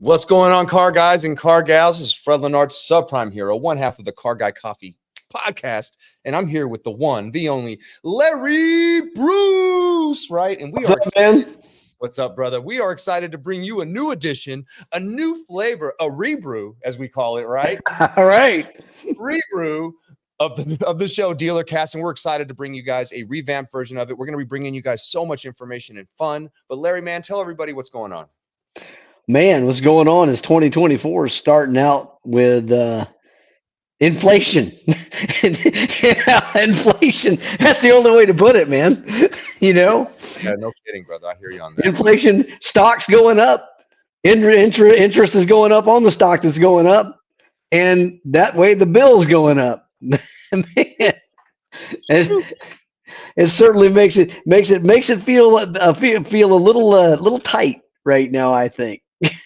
What's going on, car guys and car gals? This is Fred Leonard's Subprime Hero, one half of the Car Guy Coffee podcast, and I'm here with the one, the only, Larry Bruce, right? And What's up, man? What's up, brother? We are excited to bring you a new edition, a new flavor, a rebrew, as we call it, right? All right. Rebrew of the show DealerCast, and we're excited to bring you guys a revamped version of it. We're going to be bringing you guys so much information and fun. But Larry, man, tell everybody what's going on. Man, what's going on is 2024 is starting out with inflation. Inflation. That's the only way to put it, man. You know? Yeah, no kidding, brother. I hear you on that. Inflation, stocks going up. Interest is going up on the stock that's going up. And that way the bill's going up. Man. It certainly makes it feel a little tight right now, I think.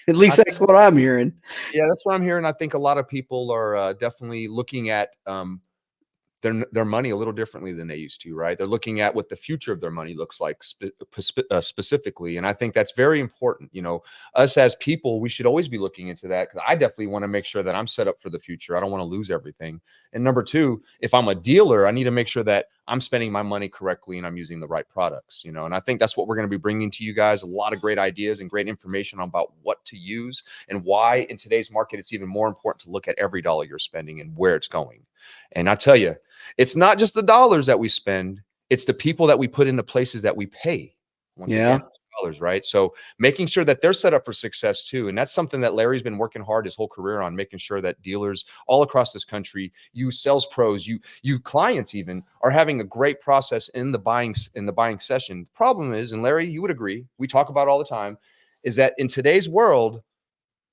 At least that's what I'm hearing. Yeah, that's what I'm hearing. I think a lot of people are definitely looking at their money a little differently than they used to, right? They're looking at what the future of their money looks like specifically. And I think that's very important. You know, us as people, we should always be looking into that, because I definitely want to make sure that I'm set up for the future. I don't want to lose everything. And number two, if I'm a dealer, I need to make sure that I'm spending my money correctly and I'm using the right products, you know. And I think that's what we're going to be bringing to you guys, a lot of great ideas and great information about what to use and why in today's market it's even more important to look at every dollar you're spending and where it's going. And I tell you, it's not just the dollars that we spend, it's the people that we put into places that we pay. Once again, dollars, right? So making sure that they're set up for success too. And that's something that Larry's been working hard his whole career on, making sure that dealers all across this country, you sales pros, you clients even, are having a great process in the buying session. The problem is, and Larry, you would agree, we talk about all the time, is that in today's world,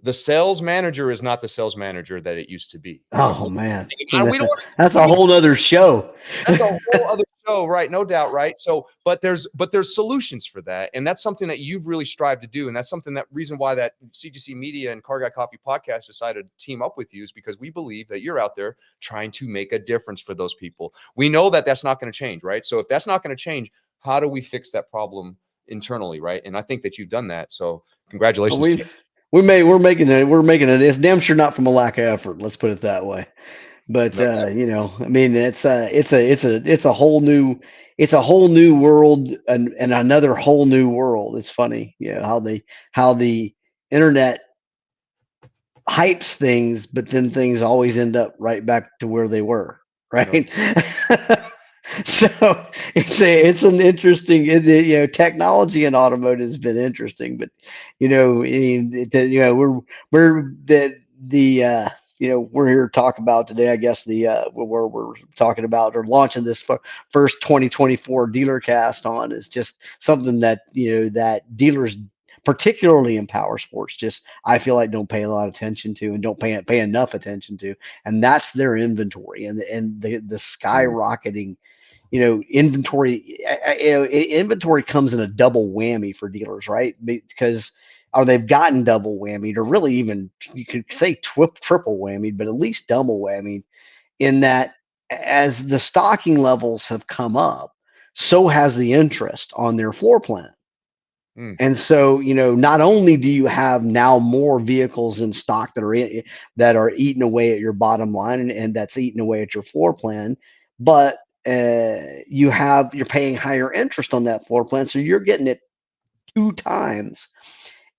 the sales manager is not the sales manager that it used to be. Oh man, that's a whole other show. That's a whole other show, right? No doubt, right? So, but there's solutions for that, and that's something that you've really strived to do, and that's something that reason why that CGC Media and Car Guy Coffee podcast decided to team up with you is because we believe that you're out there trying to make a difference for those people. We know that that's not going to change, right? So if that's not going to change, how do we fix that problem internally, right? And I think that you've done that. So congratulations to you. We're making it. It's damn sure not from a lack of effort. Let's put it that way. But you know, I mean, it's a whole new world and another whole new world. It's funny, you know, how the internet hypes things, but then things always end up right back to where they were, right? Yep. So it's an interesting, you know, technology in automotive has been interesting, but you know, you know, we're here to talk about today, I guess where we're talking about or launching this first 2024 DealerCast on is just something that, you know, that dealers, particularly in power sports, just I feel like don't pay a lot of attention to and don't pay enough attention to, and that's their inventory and the skyrocketing. You know, inventory comes in a double whammy for dealers, right? Because they've gotten double whammied, or really even you could say triple whammied, but at least double whammied, in that as the stocking levels have come up, so has the interest on their floor plan. And so, you know, not only do you have now more vehicles in stock that are eating away at your bottom line and that's eating away at your floor plan, but you're paying higher interest on that floor plan, so you're getting it 2 times.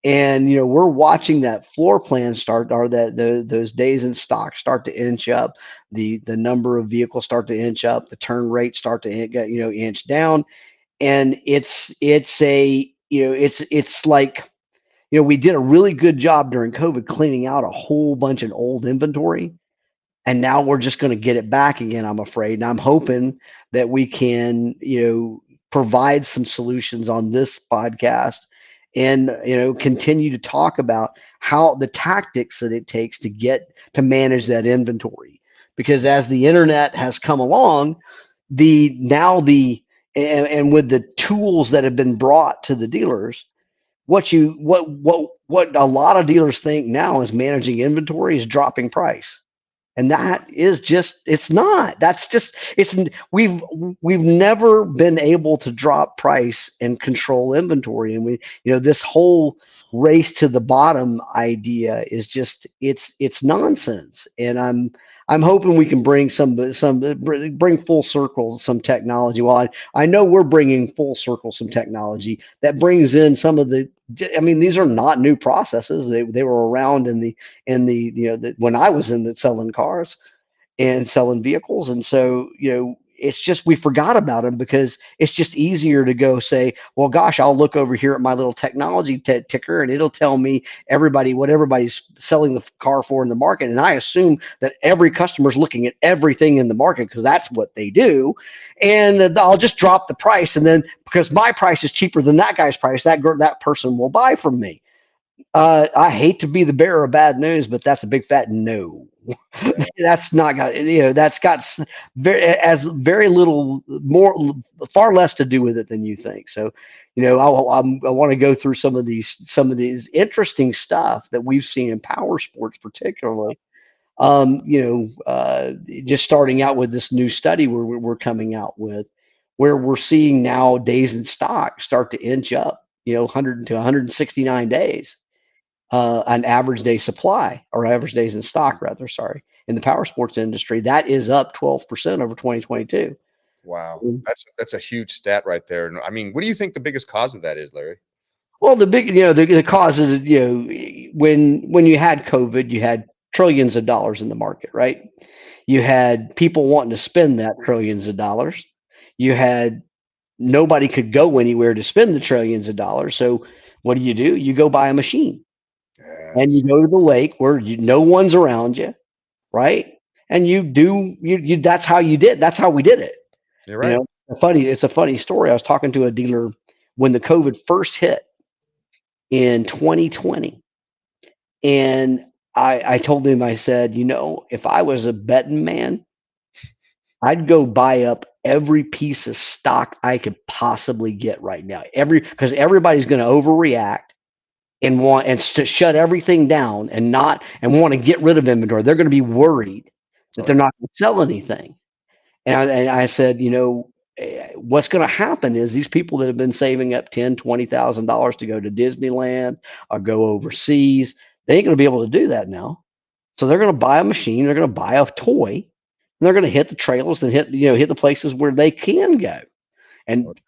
And you know, we're watching that floor plan those days in stock start to inch up, the number of vehicles start to inch up, the turn rate start to inch down, and it's like, you know, we did a really good job during COVID cleaning out a whole bunch of old inventory. And now we're just going to get it back again, I'm afraid. And I'm hoping that we can, you know, provide some solutions on this podcast and, you know, continue to talk about how the tactics that it takes to manage that inventory. Because as the internet has come along, and with the tools that have been brought to the dealers, what a lot of dealers think now is managing inventory is dropping price. And that is just, it's not. That's just, it's, we've never been able to drop price and control inventory. And we, this whole race to the bottom idea is just, it's nonsense. And I'm hoping we can bring bring full circle some technology. Well, I know we're bringing full circle some technology that brings in some of the, I mean, these are not new processes. They were around in the when I was in the selling cars and selling vehicles. And so, it's just, we forgot about them because it's just easier to go say, well, gosh, I'll look over here at my little technology ticker and it'll tell me what everybody's selling the car for in the market. And I assume that every customer's looking at everything in the market because that's what they do. And I'll just drop the price. And then because my price is cheaper than that guy's price, that person will buy from me. I hate to be the bearer of bad news, but that's a big fat no. That's not got, that's got very little far less to do with it than you think. So, I want to go through some of these interesting stuff that we've seen in power sports, particularly. Just starting out with this new study we're coming out with, where we're seeing now days in stock start to inch up, 100 to 169 days. An average day supply, or average days in stock, rather, sorry, in the power sports industry, that is up 12% over 2022. Wow. That's a huge stat right there. And I mean, what do you think the biggest cause of that is, Larry? Well, the cause is, when you had COVID, you had trillions of dollars in the market, right? You had people wanting to spend that trillions of dollars. You had nobody could go anywhere to spend the trillions of dollars. So what do? You go buy a machine. Yes. And you go to the lake where no one's around you, right? And that's how we did it. You're right. It's a funny story. I was talking to a dealer when the COVID first hit in 2020. And I told him, I said, if I was a betting man, I'd go buy up every piece of stock I could possibly get right now. Because everybody's going to overreact and to shut everything down and want to get rid of inventory. They're going to be worried that they're not going to sell anything. And I said, what's going to happen is these people that have been saving up $10,000-$20,000 to go to Disneyland or go overseas, they ain't going to be able to do that now. So they're going to buy a machine, they're going to buy a toy, and they're going to hit the trailers and hit the places where they can go. And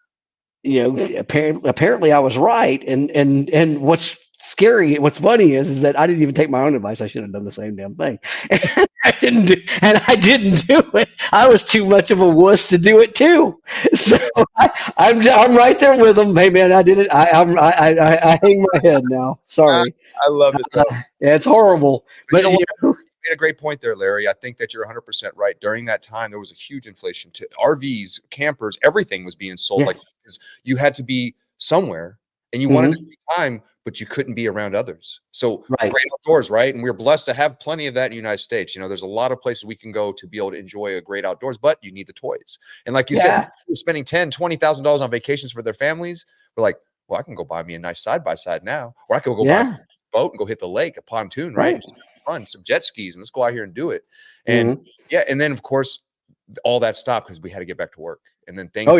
apparently I was right. And what's scary, what's funny is that I didn't even take my own advice. I should have done the same damn thing. I didn't do it. I was too much of a wuss to do it too. So I'm right there with them. Hey man, I did it. I hang my head now. Sorry. I love it though. Yeah, it's horrible. But you made a great point there, Larry. I think that you're 100% right. During that time, there was a huge inflation to RVs, campers, everything was being sold. Like, because you had to be somewhere and you wanted to be time, but you couldn't be around others. So great outdoors, right? And we're blessed to have plenty of that in the United States. There's a lot of places we can go to be able to enjoy a great outdoors, but you need the toys. And like you said, spending $10,000-$20,000 on vacations for their families. We're like, well, I can go buy me a nice side-by-side now, or I could go buy a boat and go hit the lake, a pontoon, right? Just fun, some jet skis, and let's go out here and do it. And and then of course all that stopped because we had to get back to work, and then things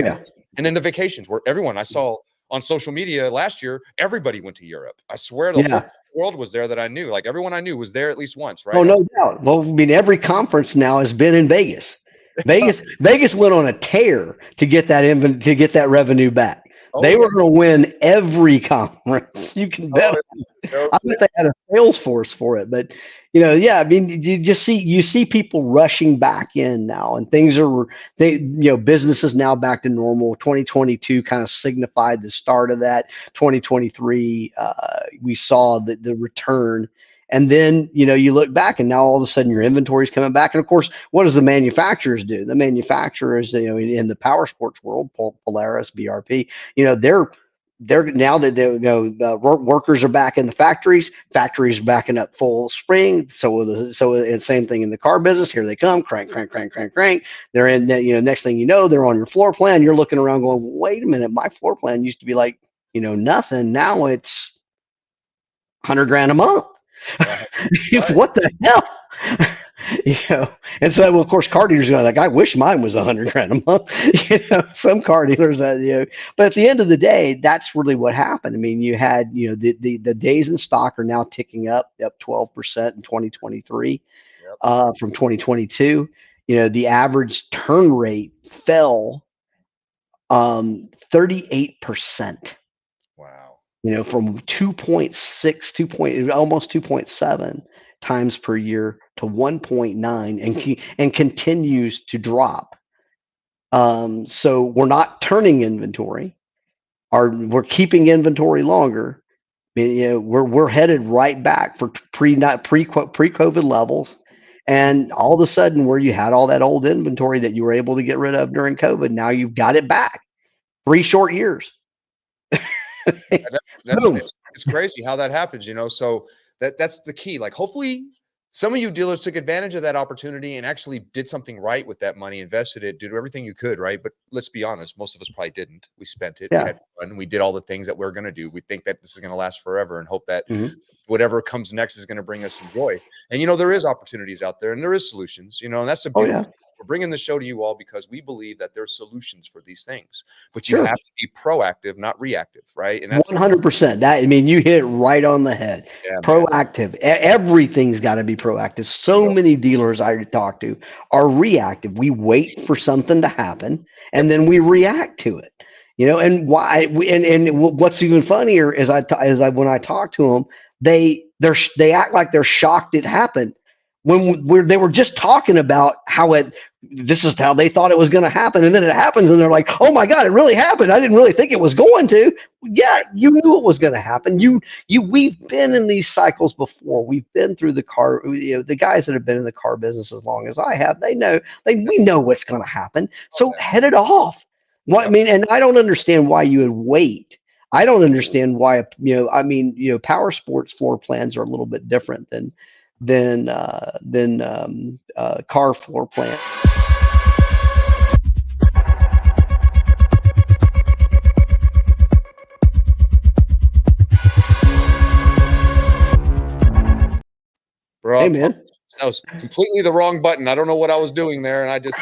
and then the vacations where everyone I saw on social media last year, everybody went to Europe. I swear the whole world was there that I knew. Like everyone I knew was there at least once, right? Oh, no doubt. Well, I mean, every conference now has been in Vegas. Vegas went on a tear to get that revenue back. They were going to win every conference. You can bet. I think they had a sales force for it, but I mean, you see people rushing back in now, and business is now back to normal. 2022 kind of signified the start of that. 2023, we saw the return. And then, you look back and now all of a sudden your inventory is coming back. And of course, what does the manufacturers do? The manufacturers, in the power sports world, Polaris, BRP, they're now that the workers are back in the factories are backing up full spring. So it's same thing in the car business. Here they come, crank. They're in, next thing you know, they're on your floor plan. You're looking around going, wait a minute, my floor plan used to be like, nothing. Now it's $100,000 a month. What the hell? you know. And so, well, of course, car dealers are like, I wish mine was 100 grand a month. You know, some car dealers, you know, but at the end of the day, that's really what happened. I mean, you had, you know, the days in stock are now ticking up 12% in 2023 Yep. from 2022. You know, the average turn rate fell 38%. Wow. You know, from 2.6, almost 2.7 times per year to 1.9, and continues to drop. So we're not turning inventory. We're keeping inventory longer. You know, we're headed right back for pre-COVID levels. And all of a sudden, where you had all that old inventory that you were able to get rid of during COVID, now you've got it back. 3 short years. That's Boom. it's crazy how that happens, you know. So that's the key. Like, hopefully some of you dealers took advantage of that opportunity and actually did something right with that money, invested it, did everything you could, right? But let's be honest, most of us probably didn't. We spent it, we Yeah. had fun, we did all the things that we're going to do. We think that this is going to last forever and hope that Mhm. whatever comes next is going to bring us some joy. And, you know, there is opportunities out there and there is solutions, you know, and that's the Oh, beautiful. yeah. We're bringing the show to you all because we believe that there's solutions for these things, but you Sure. have to be proactive, not reactive, right? And that's 100%. That, I mean, you hit it right on the head. yeah, man. Proactive. Everything's got to be proactive. So many dealers I talk to are reactive. We wait for something to happen and then we react to it. You know, and why? And what's even funnier is when I talk to them, they act like they're shocked it happened when they were just talking about how this is how they thought it was going to happen, and then it happens and they're like, oh my god, it really happened. I didn't really think it was going to. Yeah, you knew it was going to happen. We've been in these cycles before. We've been through the car, you know, the guys that have been in the car business as long as I have, we know what's going to happen. So head it off. What I mean, and I don't understand why you would wait. I don't understand why, you know, I mean, you know, power sports floor plans are a little bit different than car floor plan. Bro, Hey, man. that was completely the wrong button. I don't know what I was doing there, and I just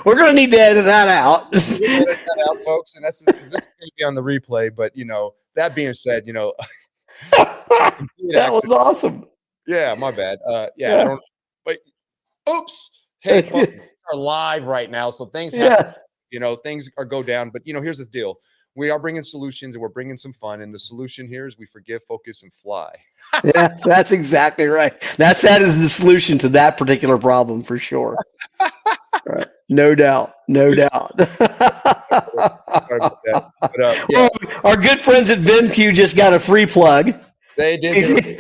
we're gonna need to edit that out. edit that out, folks, and that's because this is going to be on the replay. But you know, that being said, you know, that was awesome. Yeah, my bad. Yeah, I don't. But oops. Hey, folks, we are live right now, so things happen. You know, things go down. But you know, here's the deal: we are bringing solutions, and we're bringing some fun. And the solution here is we forgive, focus, and fly. Yeah, that's exactly right. That is the solution to that particular problem for sure. Right. No doubt. No doubt. But, yeah. Our good friends at VinQ just got a free plug. They did.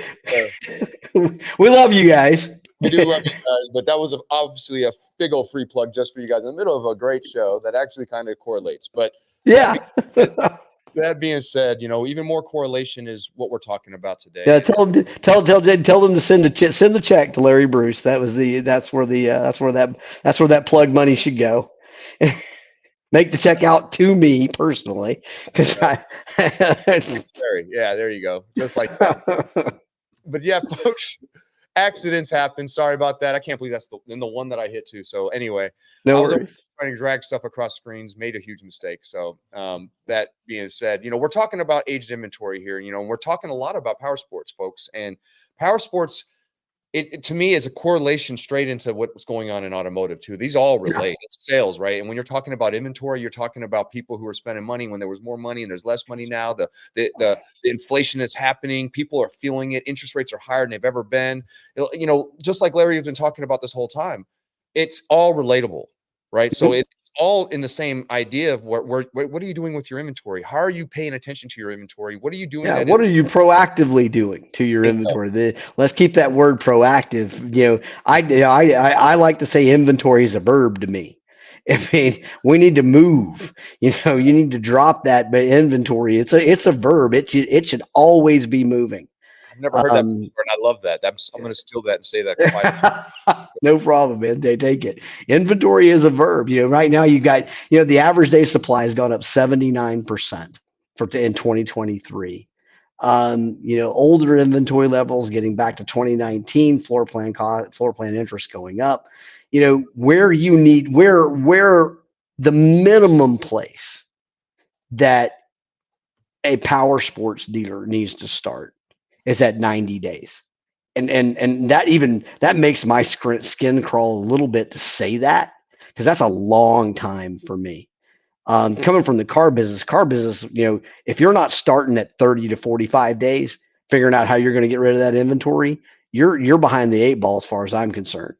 We love you guys. We do love you guys, but that was obviously a big old free plug just for you guys in the middle of a great show that actually kind of correlates. But yeah. That being said, you know, even more correlation is what we're talking about today. Yeah, tell them to send the check to Larry Bruce. That's where that plug money should go. Make the check out to me personally, because yeah, there you go, just like that. But yeah, folks, accidents happen. Sorry about that. I can't believe that's the one that I hit too. So anyway, no I was worries. trying to drag stuff across screens, made a huge mistake. So that being said, you know, we're talking about aged inventory here. You know, we're talking a lot about power sports, folks, and power sports. It to me is a correlation straight into what's going on in automotive too. These all relate. It's sales, right? And when you're talking about inventory, you're talking about people who are spending money when there was more money and there's less money now. The inflation is happening. People are feeling it. Interest rates are higher than they've ever been. You know, just like Larry has been talking about this whole time. It's all relatable, right? So it's all in the same idea of what are you doing with your inventory? How are you paying attention to your inventory? What are you doing? Yeah, what are you proactively doing to your inventory? Let's keep that word proactive. You know, I like to say inventory is a verb to me. I mean, we need to move. You know, you need to drop that inventory. It's a verb. It should always be moving. I've never heard that before, and I love that. I'm going to steal that and say that. No problem, man. They take it. Inventory is a verb. You know, right now you got, you know, the average day supply has gone up 79% in 2023. Older inventory levels getting back to 2019, floor plan interest going up. Where the minimum place that a power sports dealer needs to start is at 90 days. And that makes my skin crawl a little bit to say that, because that's a long time for me. Coming from the car business, if you're not starting at 30 to 45 days, figuring out how you're going to get rid of that inventory, you're behind the 8 ball as far as I'm concerned.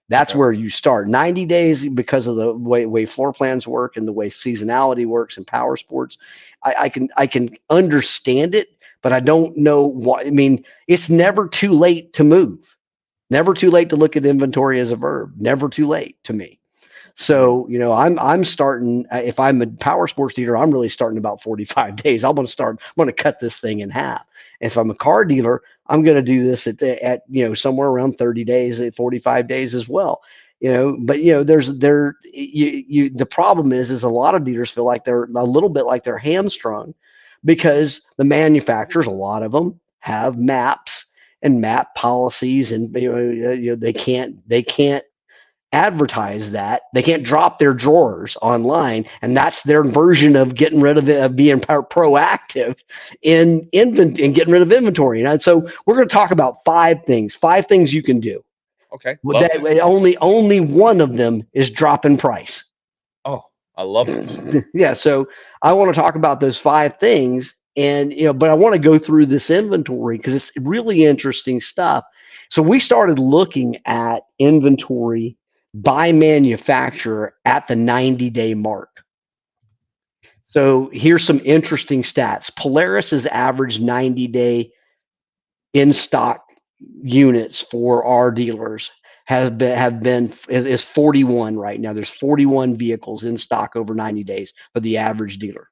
That's where you start. 90 days, because of the way floor plans work and the way seasonality works in power sports. I can understand it, but I don't know what. I mean, it's never too late to move. Never too late to look at inventory as a verb. Never too late to me. So, I'm starting, if I'm a power sports dealer, I'm really starting about 45 days. I'm going to cut this thing in half. If I'm a car dealer, I'm going to do this at somewhere around 30 days, at 45 days as well. But the problem is a lot of dealers feel like they're a little bit like they're hamstrung, because the manufacturers, a lot of them, have maps and map policies, and they can't advertise that. They can't drop their drawers online, and that's their version of getting rid of it, of being proactive in getting rid of inventory. And so we're going to talk about 5 things you can do. Okay. Only one of them is dropping price. Oh, I love this. Yeah. So I want to talk about those 5 things, and but I want to go through this inventory because it's really interesting stuff. So we started looking at inventory by manufacturer at the 90-day mark. So here's some interesting stats. Polaris's average 90-day in stock units for our dealers is 41 right now. There's 41 vehicles in stock over 90 days for the average dealer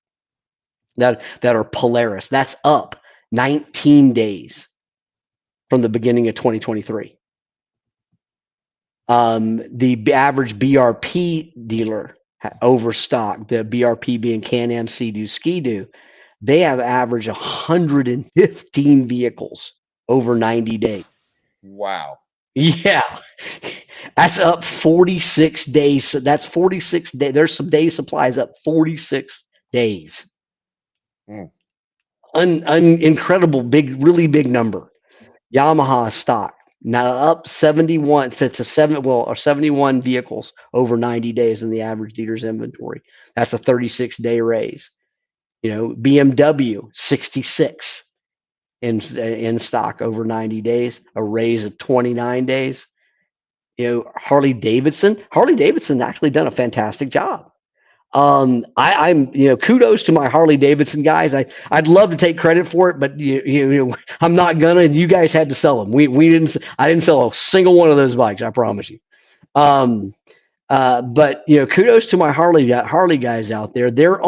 that are Polaris. That's up 19 days from the beginning of 2023. The average BRP dealer overstock, the BRP being Can-Am, Sea-Doo, Ski-Doo, they have averaged 115 vehicles over 90 days. Wow. Yeah. That's up 46 days. So that's 46 days. There's some day supplies up 46 days. Incredible, really big number. Yamaha stock now up 71 to 71 vehicles over 90 days in the average dealer's inventory. That's a 36-day raise. BMW 66 in stock over 90 days, a raise of 29 days. Harley Davidson actually done a fantastic job. I'm kudos to my Harley Davidson guys. I'd love to take credit for it, but I'm not gonna. You guys had to sell them. I didn't sell a single one of those bikes. I promise you. But kudos to my Harley guys out there. They're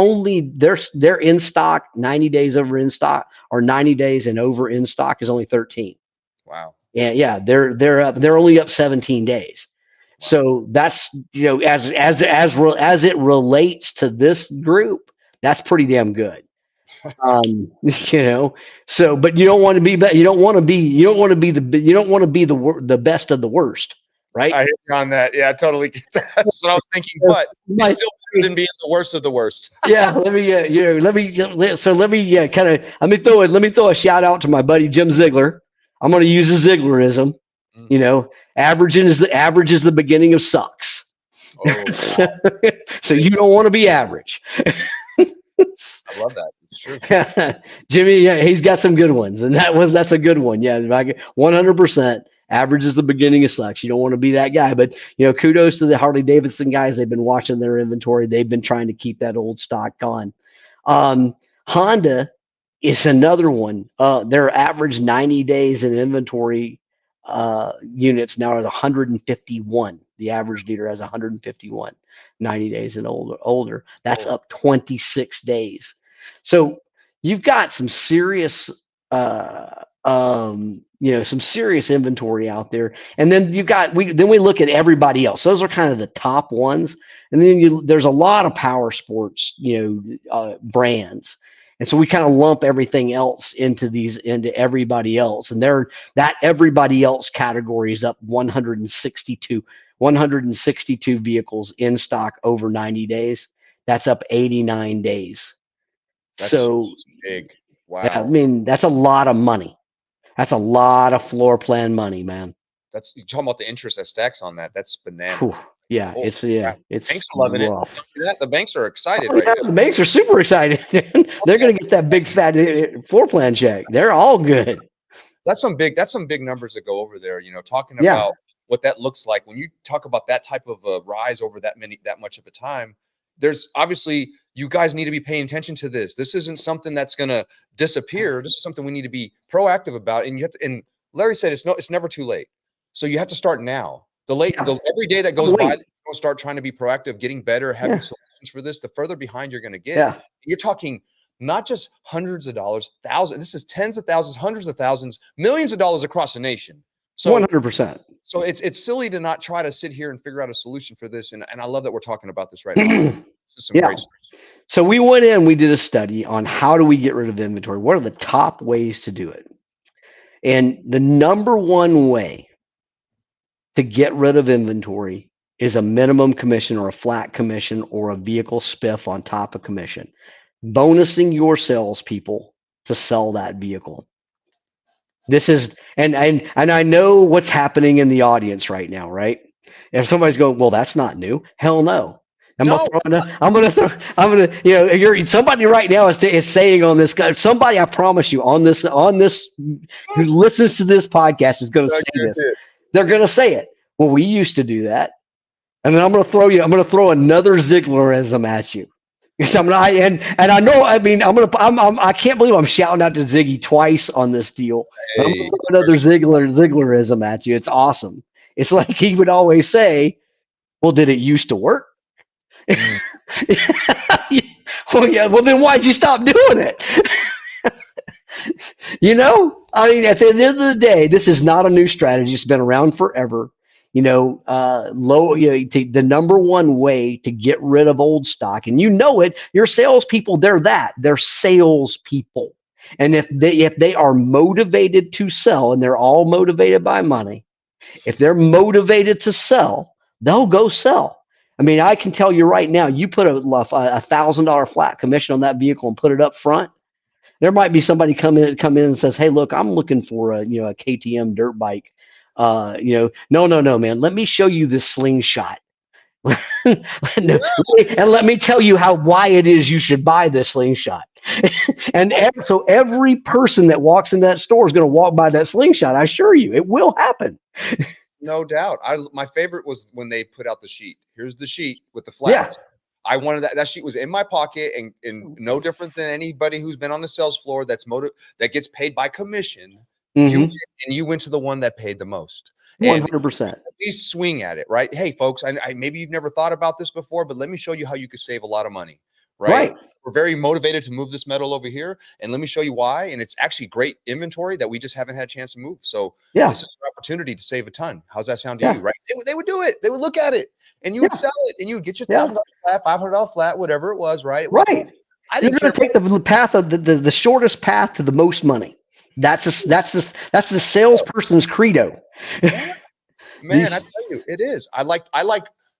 in stock 90 days over in stock, or 90 days and over in stock is only 13. Wow. Yeah, they're only up 17 days. Wow. So that's as it relates to this group, that's pretty damn good. So, but you don't want to be the best of the worst, right? I hit you on that. Yeah, I totally get that. That's what I was thinking. But it's still better than being the worst of the worst. Yeah, let me throw a shout out to my buddy Jim Ziegler. I'm going to use a Zieglerism. Average is the beginning of sucks. Oh, wow. So you don't want to be average. I love that. It's true. Jimmy, yeah, he's got some good ones, and that's a good one. Yeah, 100%. Average is the beginning of sucks. You don't want to be that guy, but kudos to the Harley Davidson guys. They've been watching their inventory. They've been trying to keep that old stock gone. Honda is another one. Their average 90 days in inventory units now is 151. The average dealer has 151 90 days and older. That's up 26 days. So you've got some serious some serious inventory out there. And then we look at everybody else. Those are kind of the top ones. And then there's a lot of power sports, brands. And so we kind of lump everything else into everybody else. And that everybody else category is up 162 vehicles in stock over 90 days. That's up 89 days. That's So big. yeah, I Wow. mean, that's a lot of money. That's a lot of floor plan money, man. That's, you're talking about the interest that stacks on that. That's bananas. Whew. Yeah, Holy crap. it's Banks are loving rough. it. The banks are excited Oh, right yeah, now. the banks are super excited. They're going to get that big fat floor plan check. They're all good. That's some big numbers that go over there, talking Yeah. about what that looks like when you talk about that type of a rise over that much of a time. There's obviously, you guys need to be paying attention to this. This isn't something that's going to disappear. This is something we need to be proactive about. And you have to, and Larry said, it's never too late. So you have to start now. Every day that goes by, you don't start trying to be proactive, getting better, having solutions for this, the further behind you're going to get. Yeah. You're talking not just hundreds of dollars, thousands. This is tens of thousands, hundreds of thousands, millions of dollars across the nation. So 100%. So it's silly to not try to sit here and figure out a solution for this. And I love that we're talking about this right now. This is some great stuff. So we went in, we did a study on how do we get rid of inventory? What are the top ways to do it? And the number one way to get rid of inventory is a minimum commission or a flat commission or a vehicle spiff on top of commission, bonusing your salespeople to sell that vehicle. This is, and I know what's happening in the audience right now, right? If somebody's going, well, that's not new. Hell no. I'm gonna, somebody right now is saying on this guy, somebody, I promise you, on this, who listens to this podcast is going to say this. They're going to say it. Well, we used to do that. And then I'm going to throw another Zieglerism at you. Because I know, I mean, I can't believe I'm shouting out to Ziggy twice on this deal. Hey, I'm going to throw another Zieglerism at you. It's awesome. It's like he would always say, well, did it used to work? Well, yeah. Well, then why'd you stop doing it? I mean, at the end of the day, this is not a new strategy. It's been around forever. The number one way to get rid of old stock, and your salespeople, they're salespeople. And if they are motivated to sell, and they're all motivated by money, if they're motivated to sell, they'll go sell. I mean, I can tell you right now, you put a $1,000 flat commission on that vehicle and put it up front, there might be somebody come in and says, hey, look, I'm looking for a KTM dirt bike. No, man, let me show you this slingshot. And let me tell you why it is you should buy this slingshot. So every person that walks into that store is going to walk by that slingshot. I assure you, it will happen. No doubt. My favorite was when they put out the sheet. Here's the sheet with the flats. Yeah. I wanted that sheet was in my pocket, and no different than anybody who's been on the sales floor that gets paid by commission. Mm-hmm. You went to the one that paid the most. 100%. At least swing at it, right? Hey, folks, I maybe you've never thought about this before, but let me show you how you could save a lot of money, right? We're very motivated to move this metal over here, and let me show you why. And it's actually great inventory that we just haven't had a chance to move. So this is an opportunity to save a ton. How's that sound to you, right? They would do it. They would look at it, and you would sell it, and you would get your $1,000 flat, $500 flat, whatever it was, right? Cool. You're going to take the path of the shortest path to the most money. That's the salesperson's credo. Man, I tell you, it is. I like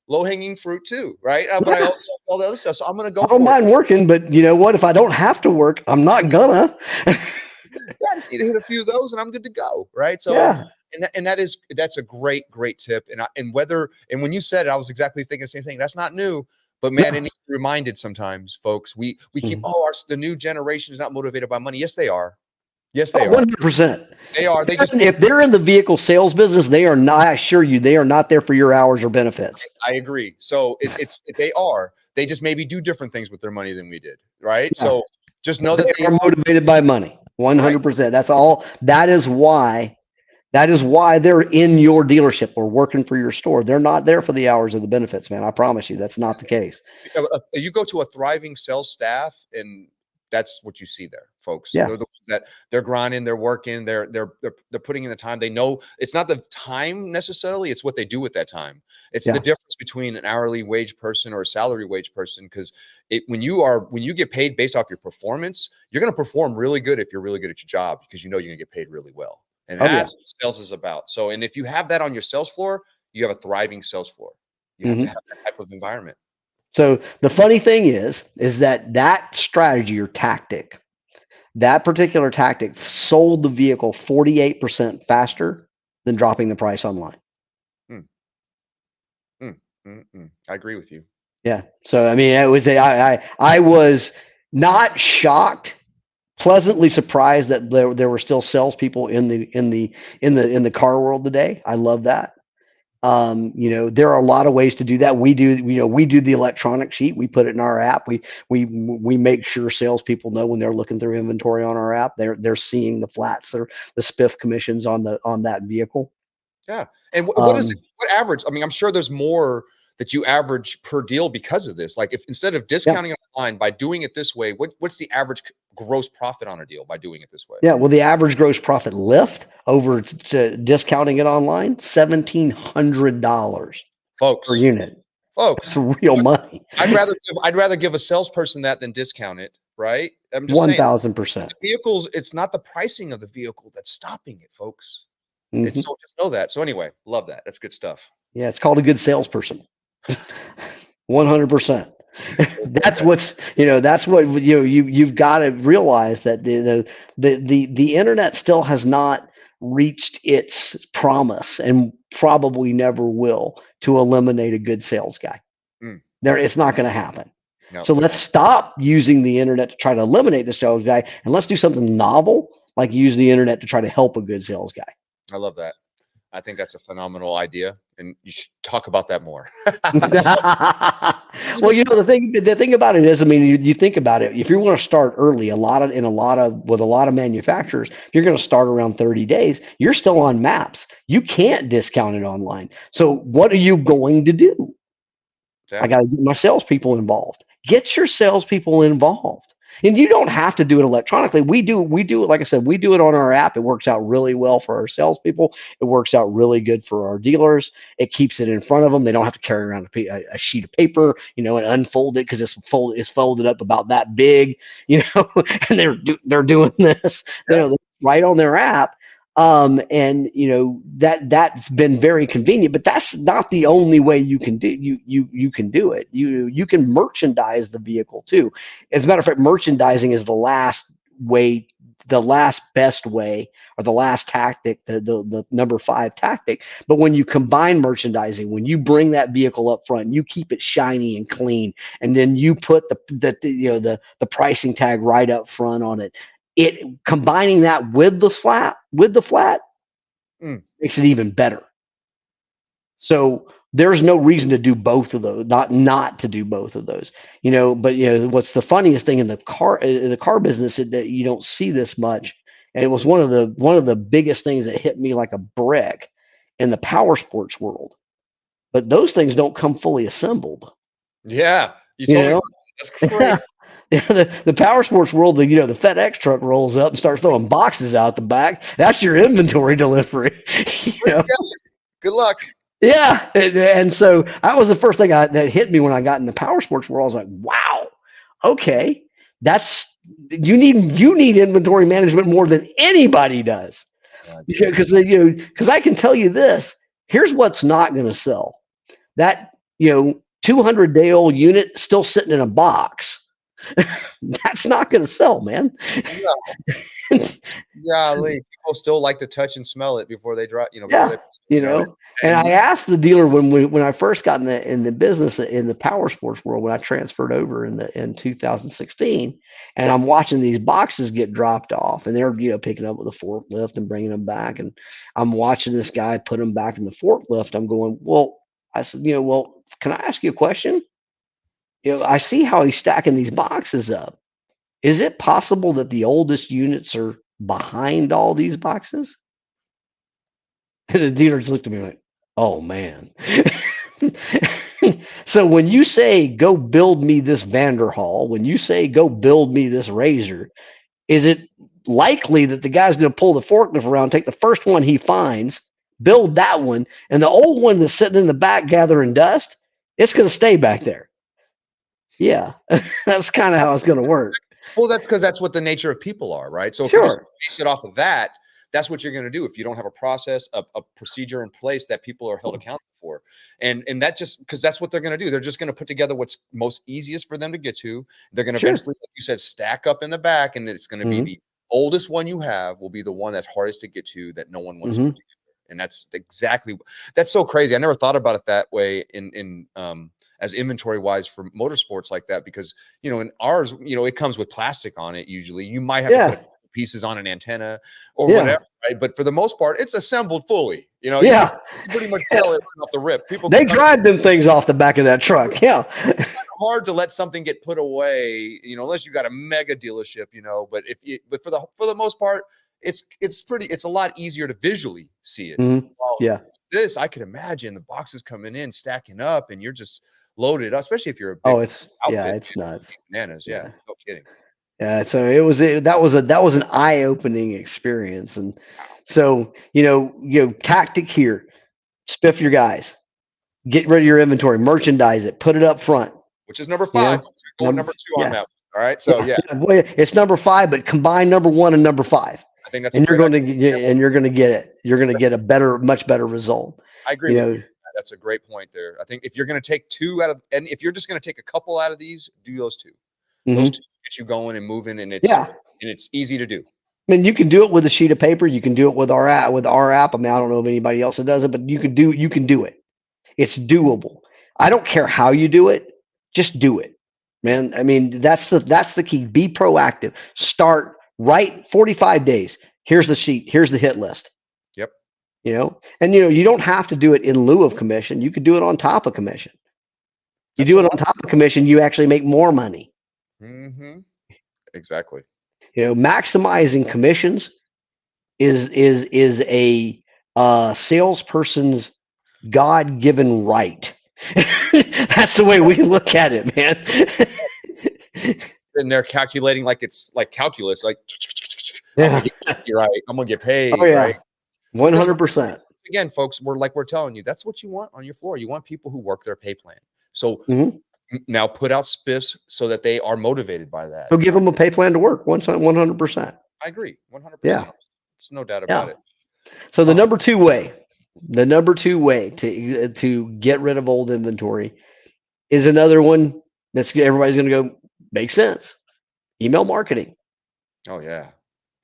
low-hanging fruit too, right? But I also like all the other stuff, so I'm going to go for it. I don't mind working, but you know what? If I don't have to work, I'm not gonna. I just need to hit a few of those, and I'm good to go, right? So, that's a great tip. And when you said it, I was exactly thinking the same thing. That's not new, but man, it needs to be reminded sometimes, folks. We keep the new generation is not motivated by money. Yes, they are. Yes, they are. 100%. They are. If they're in the vehicle sales business, they are not. I assure you, they are not there for your hours or benefits. I agree. So they are. They just maybe do different things with their money than we did, right? Yeah. So just know that they are motivated by money. 100%. Right. That's all. That is why they're in your dealership or working for your store. They're not there for the hours of the benefits, man. I promise you, that's not the case. You go to a thriving sales staff, and That's what you see there, folks. Yeah. They're the ones that they're grinding, they're working, they're putting in the time. They know it's not the time necessarily, it's what they do with that time. It's Yeah. the difference between an hourly wage person or a salary wage person, because when you get paid based off your performance, you're going to perform really good if you're really good at your job, because you know you're going to get paid really well. And that's what sales is about. So, and if you have that on your sales floor, you have a thriving sales floor. You have to have that type of environment. So the funny thing is that strategy or tactic, that particular tactic sold the vehicle 48% faster than dropping the price online. I agree with you. Yeah. So I mean, I was not shocked, pleasantly surprised that there were still salespeople in the car world today. I love that. There are a lot of ways to do that. We do the electronic sheet. We put it in our app. We make sure salespeople know when they're looking through inventory on our app, they're seeing the flats or the spiff commissions on that vehicle. Yeah. And what is it? What average? I mean, I'm sure there's more that you average per deal because of this. Like, if instead of discounting it online, by doing it this way, what's the average gross profit on a deal by doing it this way? Yeah, well, the average gross profit lift over to discounting it online, $1,700 folks per unit. Folks, That's real money. I'd rather give a salesperson that than discount it, right? I'm just saying, 1,000%. vehicles, it's not the pricing of the vehicle that's stopping it, folks. It's so just know that. So anyway, love that. That's good stuff. Yeah, it's called a good salesperson. 100%. That's what's, that's what you've got to realize, that the internet still has not reached its promise, and probably never will, to eliminate a good sales guy. It's not going to happen. No. So let's stop using the internet to try to eliminate the sales guy, and let's do something novel, like use the internet to try to help a good sales guy. I love that. I think that's a phenomenal idea, and you should talk about that more. Well, the thing about it is, I mean, you think about it. If you want to start early, with a lot of manufacturers, if you're going to start around 30 days, you're still on maps. You can't discount it online. So what are you going to do? Yeah. I got to get my salespeople involved. Get your salespeople involved. And you don't have to do it electronically. We do it, like I said, we do it on our app. It works out really well for our salespeople. It works out really good for our dealers. It keeps it in front of them. They don't have to carry around a sheet of paper, and unfold it, because it's folded up about that big, and they're doing this. They're right on their app. And that's been very convenient, but that's not the only way you can do you can do it. You can merchandise the vehicle too. As a matter of fact, merchandising is the last best way, or the last tactic, the number 5 tactic. But when you combine merchandising, when you bring that vehicle up front, you keep it shiny and clean, and then you put the pricing tag right up front on it. Combining that with the flat makes it even better. So there's no reason to do both of those, not to do both of those, but what's the funniest thing in the car business is that you don't see this much. And it was one of the biggest things that hit me like a brick in the power sports world. But those things don't come fully assembled. Yeah. You told me that's crazy. The power sports world, the FedEx truck rolls up and starts throwing boxes out the back. That's your inventory delivery. Good luck. Yeah, and so that was the first thing that hit me when I got in the power sports world. I was like, wow, okay, you need inventory management more than anybody does, because I can tell you this. Here's what's not going to sell: that 200-day-old unit still sitting in a box. That's not going to sell, man. Golly, people still like to touch and smell it before they drive. And I asked the dealer when I first got in the business in the power sports world, when I transferred over in 2016, and I'm watching these boxes get dropped off, and they're picking up with a forklift and bringing them back, and I'm watching this guy put them back in the forklift. I'm going, well, I said, can I ask you a question? I see how he's stacking these boxes up. Is it possible that the oldest units are behind all these boxes? And the dealer just looked at me like, oh man. So when you say go build me this Vanderhall, when you say go build me this Razor, is it likely that the guy's going to pull the forklift around, take the first one he finds, build that one, and the old one that's sitting in the back gathering dust, it's going to stay back there? Yeah, that's kind of how it's going to work. Well, that's because that's what the nature of people are, right? So if you just base it off of that, that's what you're going to do if you don't have a process, a procedure in place that people are held accountable for. And that just because that's what they're going to do. They're just going to put together what's most easiest for them to get to. They're going to eventually, like you said, stack up in the back, and it's going to be the oldest one you have will be the one that's hardest to get to that no one wants to put together. And that's so crazy. I never thought about it that way in as inventory wise for motorsports like that, because, you know, in ours, you know, it comes with plastic on it. Usually you might have to put pieces on an antenna or whatever, right? But for the most part, it's assembled fully, you know, you pretty much sell it off the rip. People, they drive them things off the back of that truck. Yeah. It's kind of hard to let something get put away, you know, unless you got a mega dealership, you know, but but for the most part, it's a lot easier to visually see it. Well, this, I could imagine the boxes coming in, stacking up, and you're just loaded up, especially if you're a big outfit, it's nuts. Bananas. Yeah. No kidding. Yeah. So that was an eye-opening experience. And so, you know, tactic here, spiff your guys, get rid of your inventory, merchandise it, put it up front. Which is number 5. Going number 2 on that. All right. So it's number 5, but combine number 1 and number 5. I think that's and you're going to get it. You're going to get a much better result. I agree with you. That's a great point there. I think if you're going to take 2 out of, and if you're just going to take a couple out of these, do those 2. Those 2 get you going and moving, and it's easy to do. I mean, you can do it with a sheet of paper. You can do it with our app. I mean, I don't know if anybody else that does it, but you can do it. It's doable. I don't care how you do it. Just do it, man. I mean, that's the key. Be proactive. Start right 45 days. Here's the sheet. Here's the hit list. Yep. You know, and you don't have to do it in lieu of commission. You could do it on top of commission. You do it on top of commission, you actually make more money. Exactly. You know, maximizing commissions is a salesperson's God-given right. That's the way we look at it, man. And they're calculating like it's like calculus, like you're right. I'm gonna get paid. Oh yeah, right? 100%. Again, folks, we're telling you that's what you want on your floor. You want people who work their pay plan. So now put out spiffs so that they are motivated by that. So give them a pay plan to work 100%. I agree, 100%. Yeah, it's no doubt about it. So the number two way to get rid of old inventory is another one that's everybody's going to go makes sense. Email marketing. Oh yeah.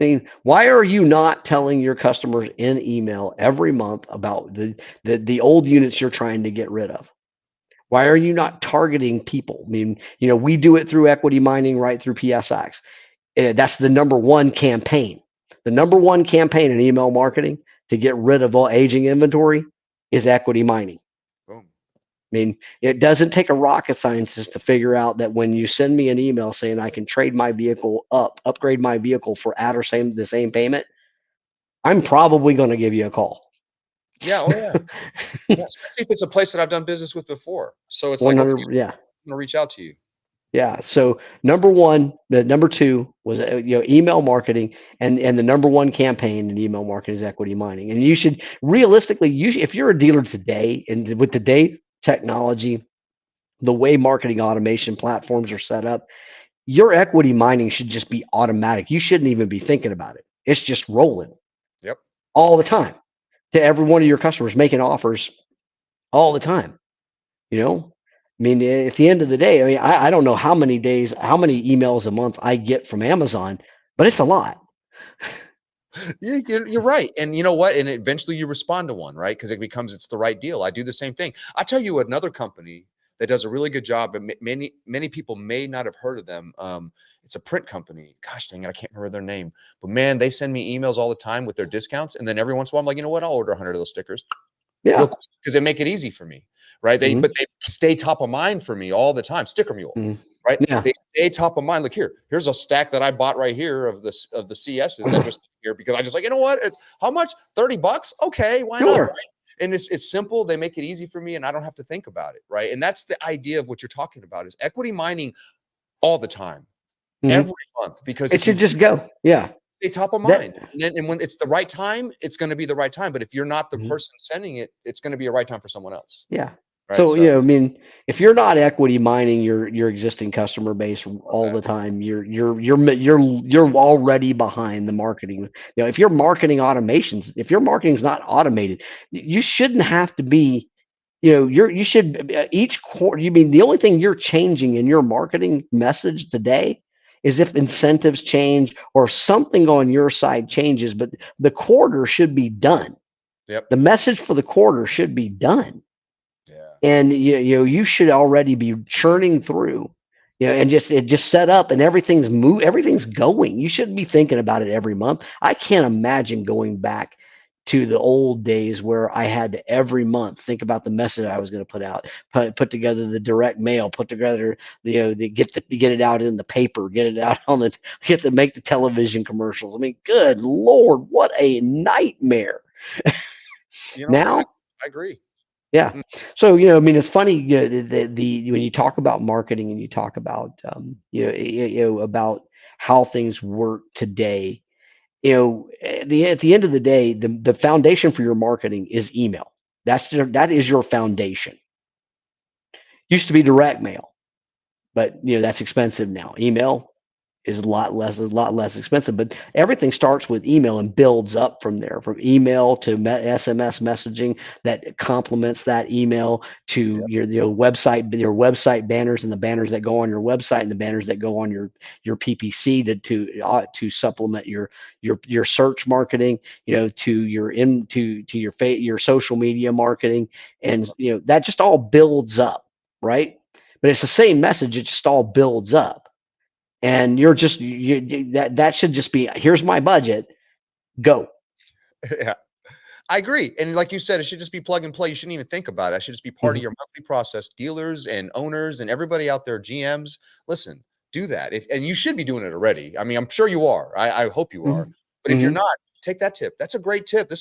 I mean, why are you not telling your customers in email every month about the old units you're trying to get rid of? Why are you not targeting people? I mean, you know, we do it through equity mining, right through PSX. That's the number one campaign. The number one campaign in email marketing to get rid of all aging inventory is equity mining. Boom. I mean, it doesn't take a rocket scientist to figure out that when you send me an email saying I can trade my vehicle upgrade my vehicle for at or the same payment, I'm probably going to give you a call. Yeah. Oh yeah. Especially if it's a place that I've done business with before. So it's like, okay, I'm going to reach out to you. Yeah. So number two was email marketing, and the number one campaign in email marketing is equity mining. And you should realistically, if you're a dealer today, and with today's technology, the way marketing automation platforms are set up, your equity mining should just be automatic. You shouldn't even be thinking about it. It's just rolling. Yep. All the time to every one of your customers, making offers all the time. You know, I mean, at the end of the day, I mean, I don't know how many emails a month I get from Amazon, but it's a lot. Yeah, you're right. And you know what? And eventually you respond to one, right? Because it's the right deal. I do the same thing. I'll tell you another company that does a really good job, and many people may not have heard of them. It's a print company. Gosh dang it, I can't remember their name. But man, they send me emails all the time with their discounts. And then every once in a while, I'm like, you know what? I'll order 100 of those stickers. Yeah. Because they make it easy for me, right? But they stay top of mind for me all the time. Sticker Mule, right? Yeah. They stay top of mind. Look here's a stack that I bought right here of the CSs that just here because I just like, you know what? It's how much? $30? Okay, why not? Right? And it's simple. They make it easy for me and I don't have to think about it. Right. And that's the idea of what you're talking about is equity mining all the time, every month, because It if you should just go. Yeah. stay top of mind, That. and when it's the right time, it's going to be the right time. But if you're not the Mhm. person sending it, it's going to be a right time for someone else. Yeah. Right. So, So I mean, if you're not equity mining your existing customer base all that, the time, you're already behind the marketing. If your marketing automations, if your marketing is not automated, you shouldn't have to be. You should each quarter. You mean the only thing you're changing in your marketing message today is if incentives change or something on your side changes, but the quarter should be done. yep. The message for the quarter should be done. Yeah. And you should already be churning through, and just set up and everything's going. You shouldn't be thinking about it every month. I can't imagine going back to the old days where I had to every month think about the message I was going to put out, put together the direct mail, put together get it out in the paper, get it out on make the television commercials. I mean, good Lord, what a nightmare. I Now, agree. yeah. Mm, So, I mean, it's funny, the when you talk about marketing and you talk about, about how things work today, at the end of the day, the foundation for your marketing is email. That is your foundation. Used to be direct mail, but that's expensive now. Email is a lot less expensive, but everything starts with email and builds up from there, from email to SMS messaging that complements that email to yeah. your website banners and the banners that go on your website and the banners that go on your PPC to supplement your search marketing, to your social media marketing, and that just all builds up, right? But it's the same message, it just all builds up. And that should just be, here's my budget, go. Yeah. I agree. And like you said, it should just be plug and play. You shouldn't even think about it. It should just be part of Mhm. your monthly process. Dealers and owners and everybody out there, GMs, listen, do that. And you should be doing it already. I mean, I'm sure you are. I hope you are. Mhm. But if you're Mhm. not, take that tip. That's a great tip.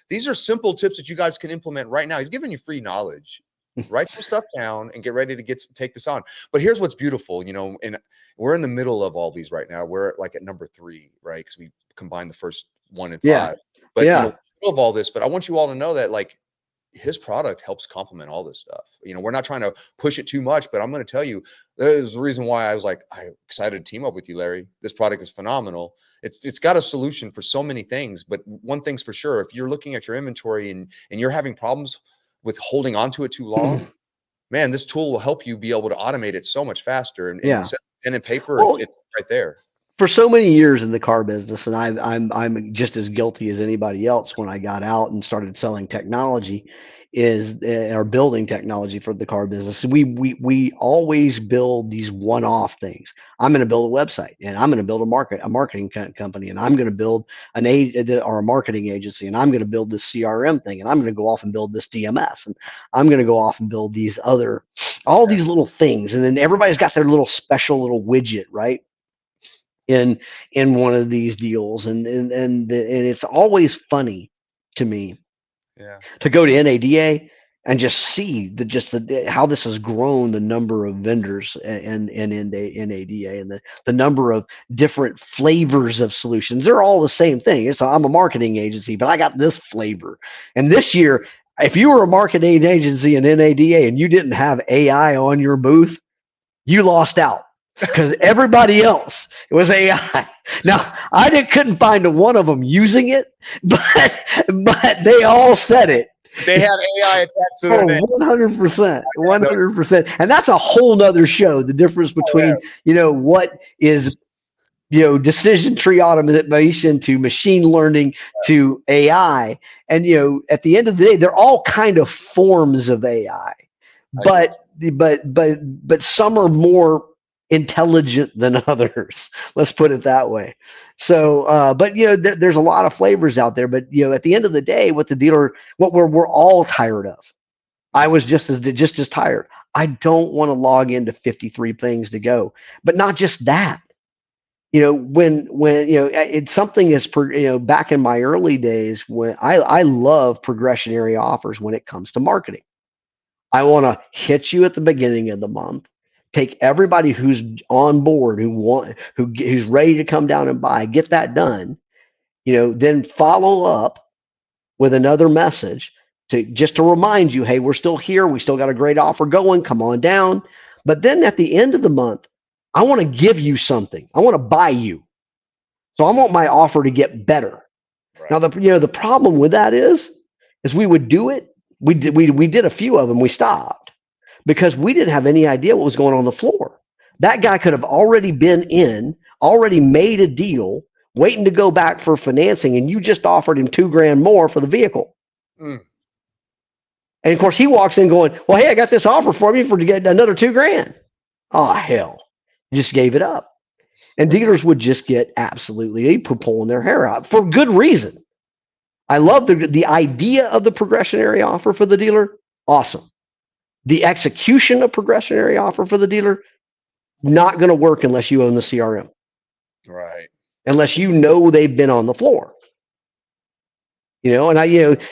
These are simple tips that you guys can implement right now. He's giving you free knowledge. Write some stuff down and get ready to take this on. But here's what's beautiful, and we're in the middle of all these right now. We're like at number 3, right? Because we combined the first 1 and Yeah. 5. But Yeah. of all this, but I want you all to know that like his product helps complement all this stuff. We're not trying to push it too much, but I'm going to tell you, there's the reason why I was like, I'm excited to team up with you, Larry. This product is phenomenal. It's got a solution for so many things, but one thing's for sure, if you're looking at your inventory and you're having problems with holding on to it too long, man, this tool will help you be able to automate it so much faster and Yeah. set pen and paper. It's Well, right there. for so many years in the car business, and I'm just as guilty as anybody else when I got out and started selling technology, or building technology for the car business. We always build these one-off things. I'm going to build a website, and I'm going to build a marketing company, and I'm going to build a marketing agency, and I'm going to build this CRM thing, and I'm going to go off and build this DMS, and I'm going to go off and build all Yeah. these little things, and then everybody's got their little special little widget, right? in one of these deals, and it's always funny to me Yeah. to go to NADA and just see how this has grown, the number of vendors and NADA, and the number of different flavors of solutions. They're all the same thing. I'm a marketing agency, but I got this flavor. And this year, if you were a marketing agency in NADA and you didn't have AI on your booth, you lost out, because everybody else, it was AI. Now, couldn't find one of them using it, but they all said it. They have AI attached to their Oh, name. 100%, No, 100%. And that's a whole nother show, the difference between, what is, decision tree automation to machine learning to AI. And, at the end of the day, they're all kind of forms of AI. I agree. But some are more intelligent than others. Let's put it that way. So, but there's a lot of flavors out there. But at the end of the day, what we're all tired of. I was just as tired. I don't want to log into 53 things to go. But not just that. when it's something is back in my early days when I love progressionary offers when it comes to marketing. I want to hit you at the beginning of the month, take everybody who's on board, who's ready to come down and buy, get that done, then follow up with another message to remind you, hey, we're still here. We still got a great offer going. Come on down. But then at the end of the month, I want to give you something. I want to buy you. So I want my offer to get better. Right. Now the problem with that is we would do it. We did a few of them. We stopped because we didn't have any idea what was going on the floor. That guy could have already been already made a deal, waiting to go back for financing, and you just offered him $2,000 more for the vehicle. And of course, he walks in going, well, hey, I got this offer for you to get another $2,000. Oh, hell. You just gave it up. And dealers would just get absolutely pulling their hair out for good reason. I love the idea of the progressionary offer for the dealer. Awesome. The execution of progressionary offer for the dealer, not going to work unless you own the CRM. Right. Unless they've been on the floor. And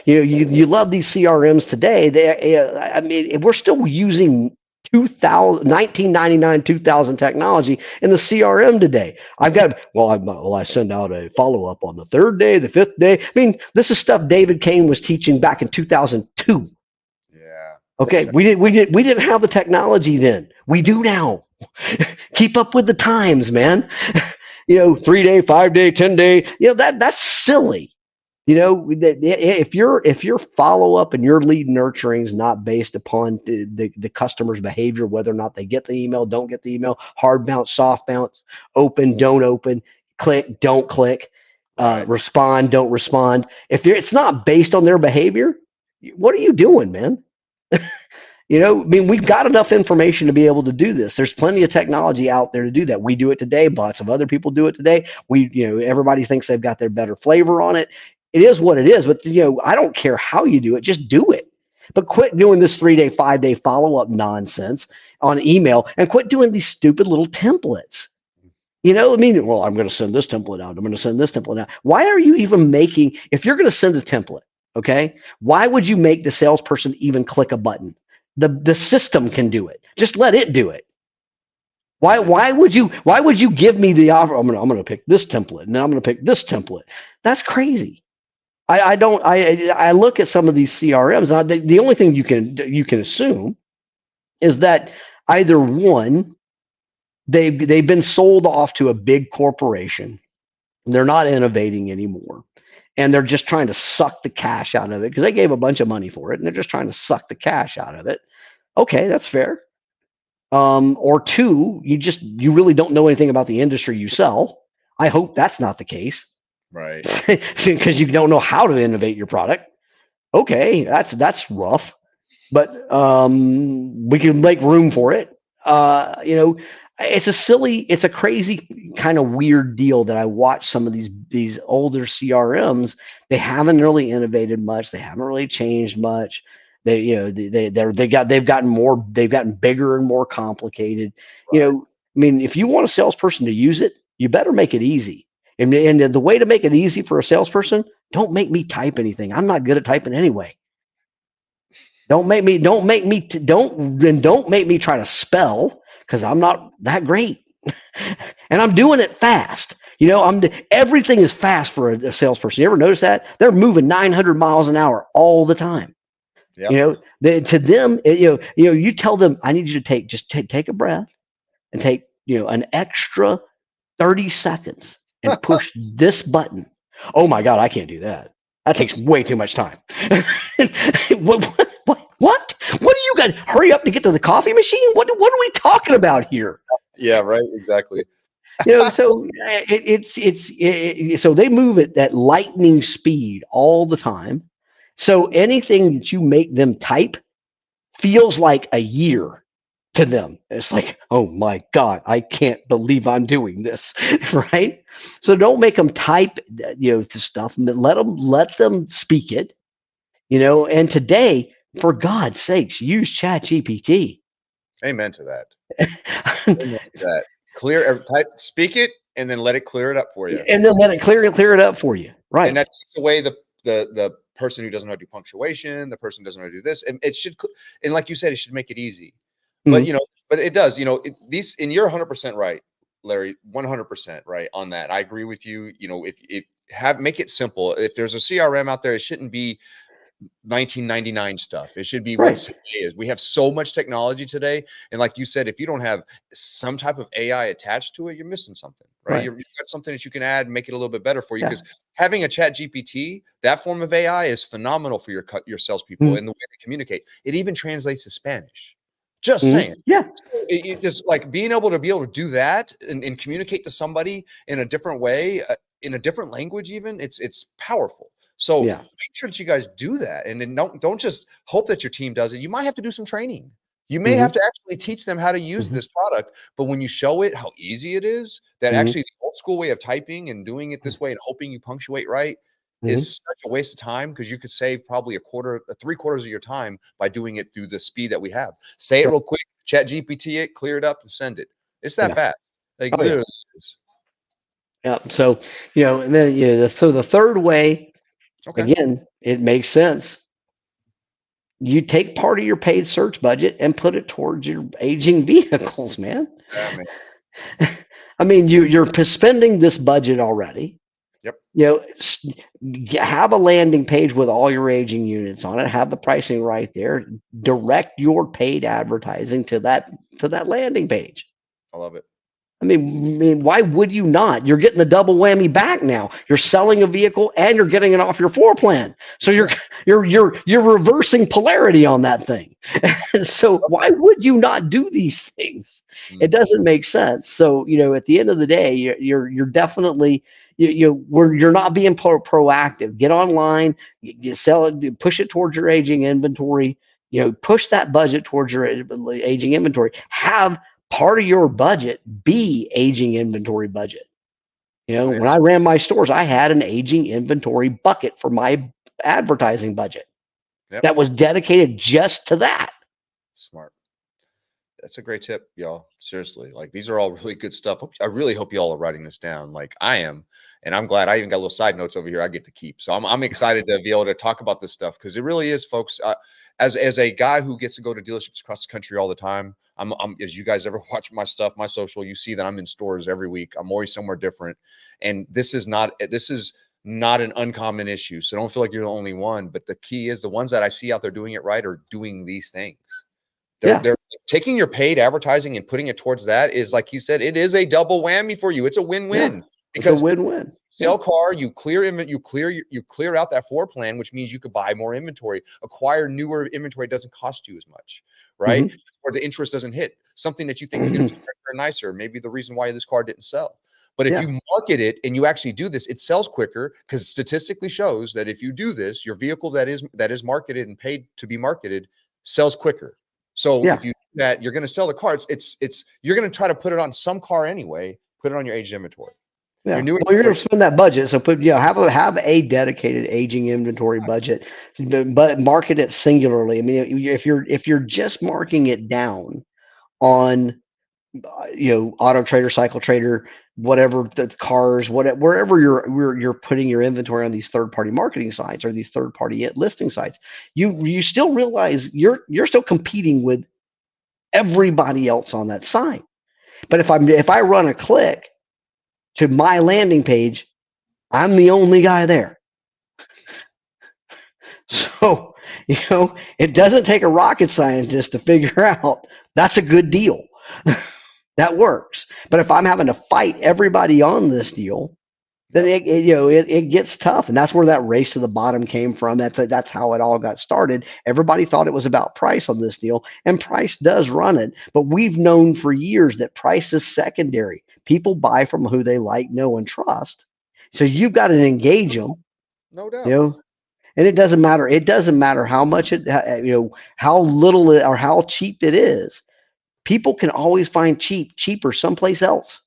you love these CRMs today. We're still using 1999, 2000 technology in the CRM today. I send out a follow-up on the 3rd day, the 5th day. This is stuff David Kane was teaching back in 2002. Yeah. Okay. We didn't have the technology then. We do now. Keep up with the times, man. 3 day, 5 day, 10 day, that's silly. If your follow-up and your lead nurturing is not based upon the customer's behavior, whether or not they get the email, don't get the email, hard bounce, soft bounce, open, don't open, click, don't click, respond, don't respond. If it's not based on their behavior, what are you doing, man? We've got enough information to be able to do this. There's plenty of technology out there to do that. We do it today. Lots of other people do it today. Everybody thinks they've got their better flavor on it. It is what it is, but I don't care how you do it, just do it. But quit doing this 3 day, 5 day follow-up nonsense on email and quit doing these stupid little templates. Well, I'm going to send this template out. I'm going to send this template out. Why are you even if you're going to send a template, okay, why would you make the salesperson even click a button? The system can do it. Just let it do it. Why would you give me the offer? I'm going to pick this template and then I'm going to pick this template. That's crazy. I look at some of these CRMs. The only thing you can assume is that either one, they've been sold off to a big corporation. They're not innovating anymore, and they're just trying to suck the cash out of it because they gave a bunch of money for it, and they're just trying to suck the cash out of it. Okay, that's fair. Or two, you really don't know anything about the industry you sell. I hope that's not the case. Right. Because you don't know how to innovate your product. Okay, that's rough, but we can make room for it. It's a crazy kind of weird deal that I watch some of these older CRMs. They haven't really innovated much. They haven't really changed much. They've gotten bigger and more complicated. Right. If you want a salesperson to use it, you better make it easy. And the way to make it easy for a salesperson, don't make me type anything. I'm not good at typing anyway. Don't make me try to spell because I'm not that great. And I'm doing it fast. Everything is fast for a salesperson. You ever notice that? They're moving 900 miles an hour all the time. Yep. To them, you tell them, I need you to take a breath and take, an extra 30 seconds and push this button. Oh my God, I can't do that. That takes way too much time. What do you got? Hurry up to get to the coffee machine? What are we talking about here? Yeah, right. Exactly. So so they move at lightning speed all the time. So anything that you make them type feels like a year to them. It's like, oh my God, I can't believe I'm doing this, right? So don't make them type, the stuff. Let them speak it, And today, for God's sakes, use ChatGPT. Amen to that. Amen to that. Clear, type, speak it, and then let it clear it up for you. And then let it clear it up for you. Right. And that takes away the person who doesn't know how to do punctuation, the person who doesn't know how to do this. And it should, and like you said, it should make it easy. But, Mhm. but it does, these, and you're 100% right, Larry, 100% right on that. I agree with you. Make it simple. If there's a CRM out there, it shouldn't be 1999 stuff. It should be what today is. We have so much technology today. And like you said, if you don't have some type of AI attached to it, you're missing something, right? You've got something that you can add and make it a little bit better for you. Because having a chat GPT, that form of AI is phenomenal for your salespeople and the way they communicate. It even translates to Spanish. Just saying. Yeah. It just like being able to do that and communicate to somebody in a different way, in a different language, even it's powerful. So make sure that you guys do that, and then don't just hope that your team does it. You might have to do some training. You may have to actually teach them how to use this product. But when you show it how easy it is, that actually the old school way of typing and doing it this way and hoping you punctuate right is such a waste of time, because you could save probably three-quarters of your time by doing it through the speed that we have. Say it real quick, chat GPT it, clear it up, and send it. It's that fast. Like literally is. Yeah. So, and then, so the third way, again, it makes sense. You take part of your paid search budget and put it towards your aging vehicles, man. Yeah, man. I mean, you're spending this budget already. Yep. Have a landing page with all your aging units on it. Have the pricing right there. Direct your paid advertising to that landing page. I love it. I mean, why would you not? You're getting the double whammy back now. You're selling a vehicle and you're getting it off your floor plan. So you're reversing polarity on that thing. So why would you not do these things? It doesn't make sense. So at the end of the day, you're definitely you're not being proactive. Get online, you sell it, push it towards your aging inventory. Push that budget towards your aging inventory. Have part of your budget be aging inventory budget. When I ran my stores, I had an aging inventory bucket for my advertising budget that was dedicated just to that. Smart. That's a great tip, y'all. Seriously, like these are all really good stuff. I really hope y'all are writing this down, like I am, and I'm glad I even got little side notes over here I get to keep. So I'm excited to be able to talk about this stuff, because it really is, folks. As a guy who gets to go to dealerships across the country all the time, I'm as you guys ever watch my stuff, my social, you see that I'm in stores every week. I'm always somewhere different, and this is not an uncommon issue. So don't feel like you're the only one. But the key is the ones that I see out there doing it right are doing these things. They're taking your paid advertising and putting it towards that. Is like he said, it is a double whammy for you. It's a win-win. Because it's a win-win. Sell car, you clear out that floor plan, which means you could buy more inventory, acquire newer inventory. Doesn't cost you as much, right? Or the interest doesn't hit something that you think is going to be nicer. Maybe the reason why this car didn't sell. But if you market it and you actually do this, it sells quicker, because statistically shows that if you do this, your vehicle that is marketed and paid to be marketed sells quicker. So if you do that, you're going to sell the car. You're going to try to put it on some car anyway. Put it on your aged inventory. Yeah. You're going to spend that budget. So have a dedicated aging inventory budget, but market it singularly. I mean, if you're just marking it down on Auto Trader, Cycle Trader, whatever, the cars, wherever you're putting your inventory on these third-party marketing sites or these third-party listing sites, you still realize you're still competing with everybody else on that site. But if I run a click to my landing page, I'm the only guy there. So, it doesn't take a rocket scientist to figure out that's a good deal. That works. But if I'm having to fight everybody on this deal, then it gets tough. And that's where that race to the bottom came from. That's how it all got started. Everybody thought it was about price on this deal, and price does run it. But we've known for years that price is secondary. People buy from who they like, know, and trust. So you've got to engage them. No doubt. And it doesn't matter. It doesn't matter how much how little or how cheap it is. People can always find cheaper someplace else.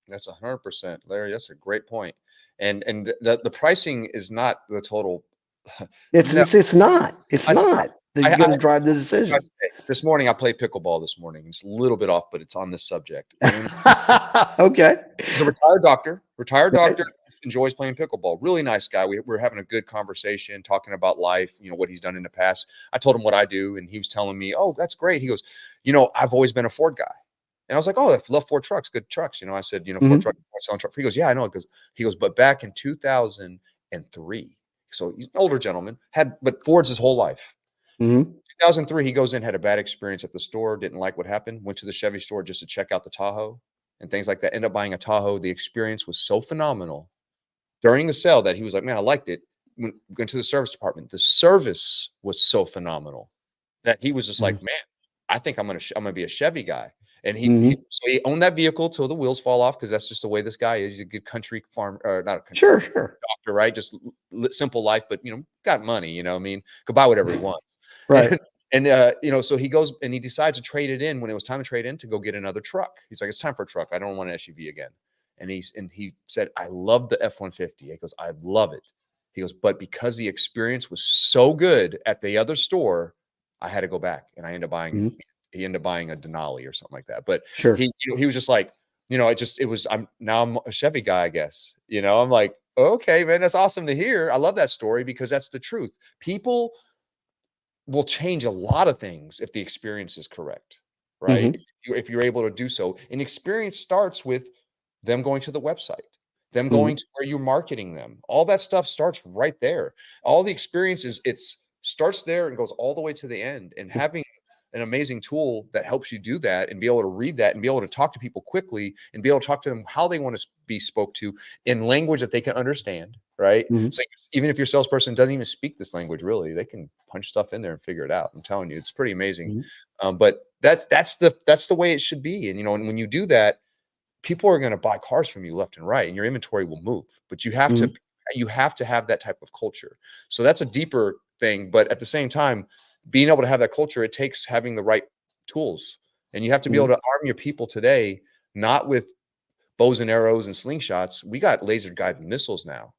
That's 100%, Larry. That's a great point. And the pricing is not the total. It's not. that's going to drive the decision. This morning I played pickleball this morning. It's a little bit off, but it's on this subject. Okay. He's a retired doctor. Right. Enjoys playing pickleball. Really nice guy. We're having a good conversation, talking about life, what he's done in the past. I told him what I do, and he was telling me, "Oh, that's great." He goes, "I've always been a Ford guy." And I was like, "Oh, I love Ford trucks, good trucks." I said, "Ford trucks, selling trucks." He goes, "Yeah, I know." He goes, "But back in 2003, so he's an older gentleman, but Ford's his whole life." 2003, he goes in, had a bad experience at the store, didn't like what happened, went to the Chevy store just to check out the Tahoe and things like that. Ended up buying a Tahoe. The experience was so phenomenal during the sale that he was like, "Man, I liked it." Went to the service department. The service was so phenomenal that he was just like, "Man, I think I'm gonna be a Chevy guy." And so he owned that vehicle till the wheels fall off, because that's just the way this guy is. He's a good country farm, or not a country Sure, farmer, sure. doctor, right? Just simple life, but got money. I mean, could buy whatever he wants. Right. And so he goes and he decides to trade it in when it was time to trade in, to go get another truck. He's like, "It's time for a truck. I don't want an SUV again." And he said, "I love the F-150. He goes, "I love it." He goes, "But because the experience was so good at the other store, I had to go back." And I ended up buying. He ended up buying a Denali or something like that. But Sure. he was just like, I'm a Chevy guy, I guess. I'm like, "Okay, man, that's awesome to hear. I love that story, because that's the truth. People will change a lot of things if the experience is correct, right? If you're able to do so. And experience starts with them going to the website, them going to where you're marketing them. All that stuff starts right there. All the experiences, starts there and goes all the way to the end. And having an amazing tool that helps you do that, and be able to read that, and be able to talk to people quickly, and be able to talk to them how they want to be spoke to in language that they can understand, right? So even if your salesperson doesn't even speak this language, really, they can punch stuff in there and figure it out. I'm telling you, it's pretty amazing. But that's the way it should be. And and when you do that, people are going to buy cars from you left and right, and your inventory will move. But you have to have that type of culture. So that's a deeper thing. But at the same time, being able to have that culture, it takes having the right tools, and you have to be able to arm your people today, not with bows and arrows and slingshots. We got laser guided missiles now.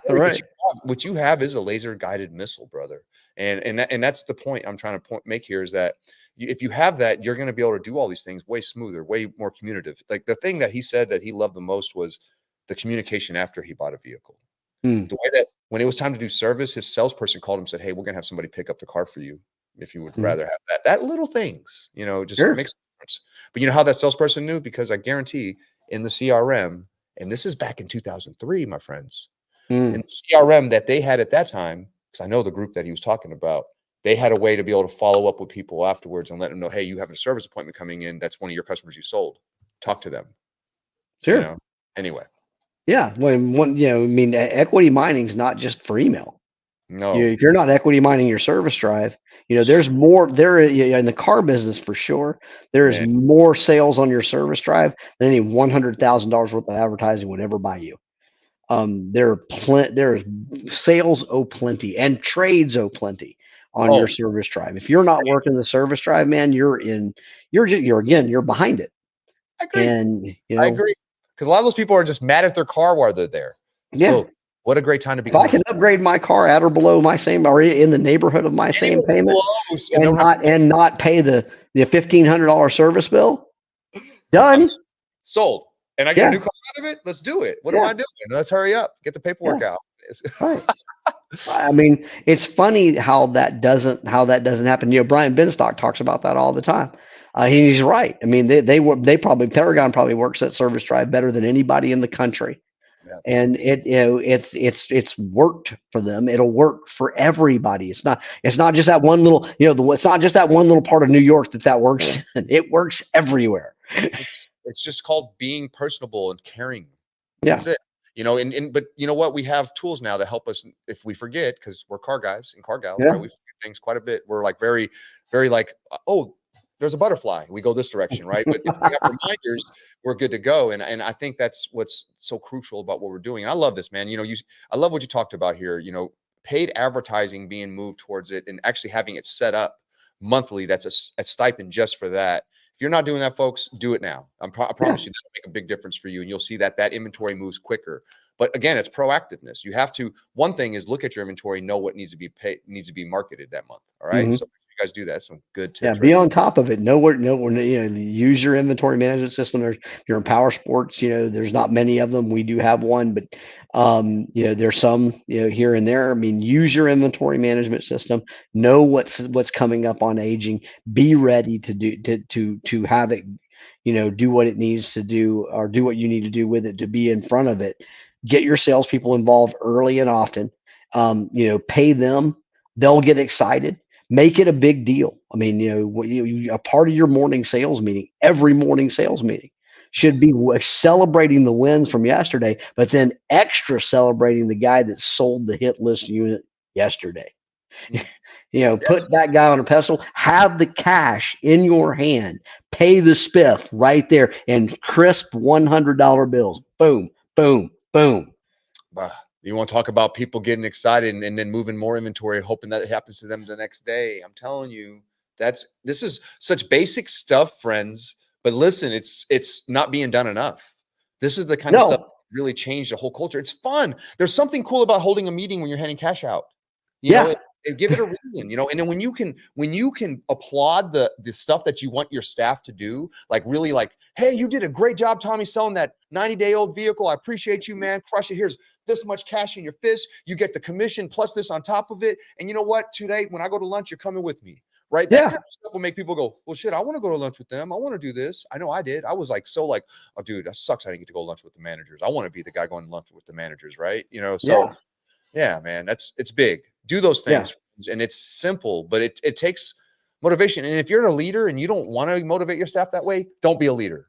Right. What you have is a laser guided missile, brother. And that's the point I'm trying to make here, is that if you have that, you're going to be able to do all these things way smoother, way more communicative. Like the thing that he said that he loved the most was the communication after he bought a vehicle. The way that when it was time to do service, his salesperson called him and said, "Hey, we're going to have somebody pick up the car for you if you would rather have that." Little things, just makes a difference. But you know how that salesperson knew? Because I guarantee in the CRM, and this is back in 2003, my friends, in the CRM that they had at that time, because I know the group that he was talking about, they had a way to be able to follow up with people afterwards and let them know, "Hey, you have a service appointment coming in. That's one of your customers you sold. Talk to them." Sure. Anyway. Yeah. I mean, equity mining is not just for email. No. If you're not equity mining your service drive, there's more there in the car business for sure. There is more sales on your service drive than any $100,000 worth of advertising would ever buy you. There is sales plenty, and trades plenty on your service drive. If you're not working the service drive, man, you're behind it. I agree. And I agree. Because a lot of those people are just mad at their car while they're there. So what a great time to if become. I can upgrade my car at or below my same, or in the neighborhood of my same payment, and not pay the $1,500 service bill, done. Sold. And I get a new car out of it. Let's do it. What am I doing? Let's hurry up. Get the paperwork out. Right. I mean, it's funny how that doesn't happen. Brian Benstock talks about that all the time. He's right. I mean, Paragon probably works that service drive better than anybody in the country. And it's worked for them. It'll work for everybody. It's not just that one little, it's not just that one little part of New York that works. It works everywhere. It's just called being personable and caring. Yeah. That's it. But you know what? We have tools now to help us if we forget, because we're car guys and car gals, right? We forget things quite a bit. We're like very, very like, oh, there's a butterfly. We go this direction, right? But if we have reminders, we're good to go. And I think that's what's so crucial about what we're doing. And I love this, man. I love what you talked about here. Paid advertising being moved towards it, and actually having it set up monthly. That's a stipend just for that. If you're not doing that, folks, do it now. I promise you that'll make a big difference for you, and you'll see that inventory moves quicker. But again, it's proactiveness. You have to, one thing is look at your inventory, know what needs to be paid, needs to be marketed that month. All right. So you guys do that. Some good Yeah, tips, be right? on top of it. Know where, use your inventory management system. If you're in power sports, there's not many of them. We do have one, but there's some, here and there. I mean, use your inventory management system. Know what's coming up on aging. Be ready to have it, do what it needs to do, or do what you need to do with it to be in front of it. Get your salespeople involved early and often. Pay them. They'll get excited. Make it a big deal. I mean, a part of your morning sales meeting, every morning sales meeting should be celebrating the wins from yesterday, but then extra celebrating the guy that sold the hit list unit yesterday. Put that guy on a pedestal, have the cash in your hand, pay the spiff right there, and crisp $100 bills. Boom, boom, boom. You want to talk about people getting excited and then moving more inventory, hoping that it happens to them the next day. I'm telling you, this is such basic stuff, friends. But listen, it's not being done enough. This is the kind of stuff that really changed the whole culture. It's fun. There's something cool about holding a meeting when you're handing cash out. Give it a reason, and then when you can applaud the stuff that you want your staff to do, like really like, hey, you did a great job, Tommy, selling that 90-day-old vehicle. I appreciate you, man. Crush it. Here's this much cash in your fist. You get the commission plus this on top of it. And you know what? Today, when I go to lunch, you're coming with me. Right. That kind of stuff will make people go, well, shit, I want to go to lunch with them. I want to do this. I know I did. I was like, oh, dude, that sucks. I didn't get to go lunch with the managers. I want to be the guy going to lunch with the managers. Right. Yeah, man, it's big. Do those things, and it's simple, but it takes motivation. And if you're a leader and you don't want to motivate your staff that way, don't be a leader.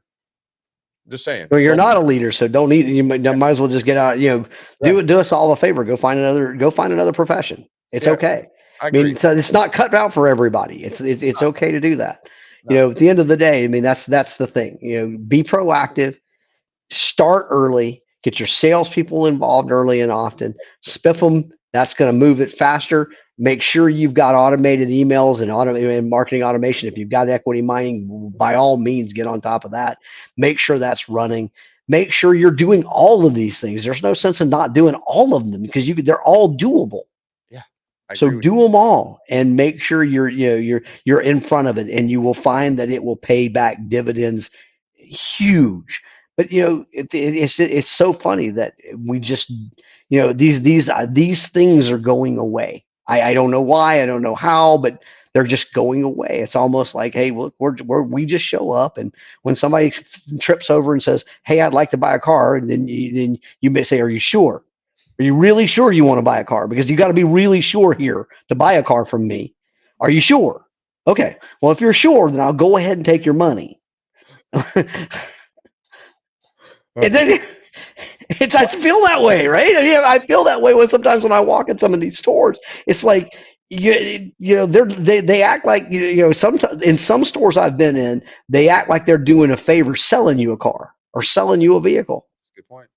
Just saying. Well, you're not a leader, so don't need. You might as well just get out. Do us all a favor. Go find another profession. It's okay. I agree. mean, so it's not cut out for everybody. It's okay to do that. At the end of the day, I mean, that's the thing. Be proactive. Start early. Get your salespeople involved early and often. Spiff them. That's going to move it faster. Make sure you've got automated emails and marketing automation. If you've got equity mining, by all means, get on top of that. Make sure that's running. Make sure you're doing all of these things. There's no sense in not doing all of them because they're all doable. Yeah. So do them all and make sure you're in front of it, and you will find that it will pay back dividends huge. But it's so funny that we just these things are going away. I don't know why, I don't know how, but they're just going away. It's almost like, hey, look, we just show up, and when somebody trips over and says, hey, I'd like to buy a car, and then you may say, are you sure? Are you really sure you want to buy a car? Because you got to be really sure here to buy a car from me. Are you sure? Okay. Well, if you're sure, then I'll go ahead and take your money. And then I feel that way, right? I feel that way sometimes when I walk in some of these stores. It's like they act like sometimes in some stores I've been in, they act like they're doing a favor selling you a car or selling you a vehicle. Good point.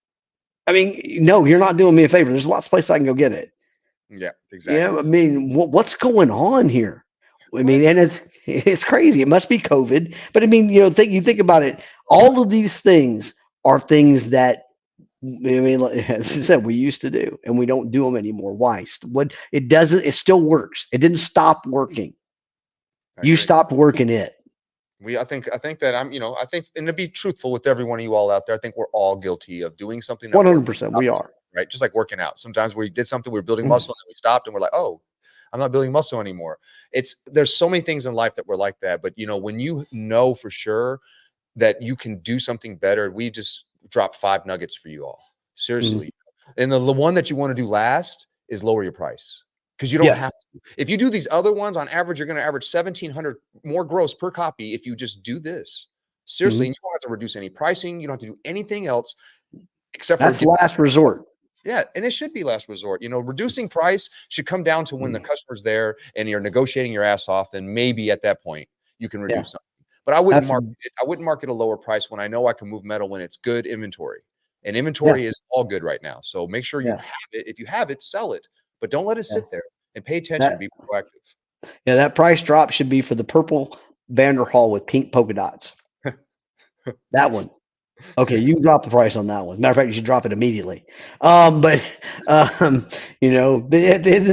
I mean, no, you're not doing me a favor. There's lots of places I can go get it. Yeah, exactly. I mean, what's going on here? I mean, and it's crazy. It must be COVID, but I mean, you think about it. All of these things are things that, I mean, as I said, we used to do, and we don't do them anymore. Why? It still works. It didn't stop working. You stopped working it. I think that I think, and to be truthful with every one of you all out there, I think we're all guilty of doing something. 100%. We are. Right. Just like working out. Sometimes we did something, we were building muscle, and we stopped and we're like, oh, I'm not building muscle anymore. There's so many things in life that we're like that. But when you know for sure that you can do something better, we just dropped 5 nuggets for you all. Seriously. And the one that you want to do last is lower your price. Because you don't have to. If you do these other ones, on average, you're going to average 1,700 more gross per copy if you just do this. Seriously, and you don't have to reduce any pricing. You don't have to do anything else except for last resort. Yeah, and it should be last resort. Reducing price should come down to when the customer's there and you're negotiating your ass off. Then maybe at that point you can reduce something. But I wouldn't market it. I wouldn't market a lower price when I know I can move metal when it's good inventory. And inventory is all good right now. So make sure you have it. If you have it, sell it. But don't let it sit there, and pay attention. Be proactive. Yeah, that price drop should be for the purple Vanderhall with pink polka dots. That one. Okay, you can drop the price on that one. Matter of fact, you should drop it immediately. But you know, at the end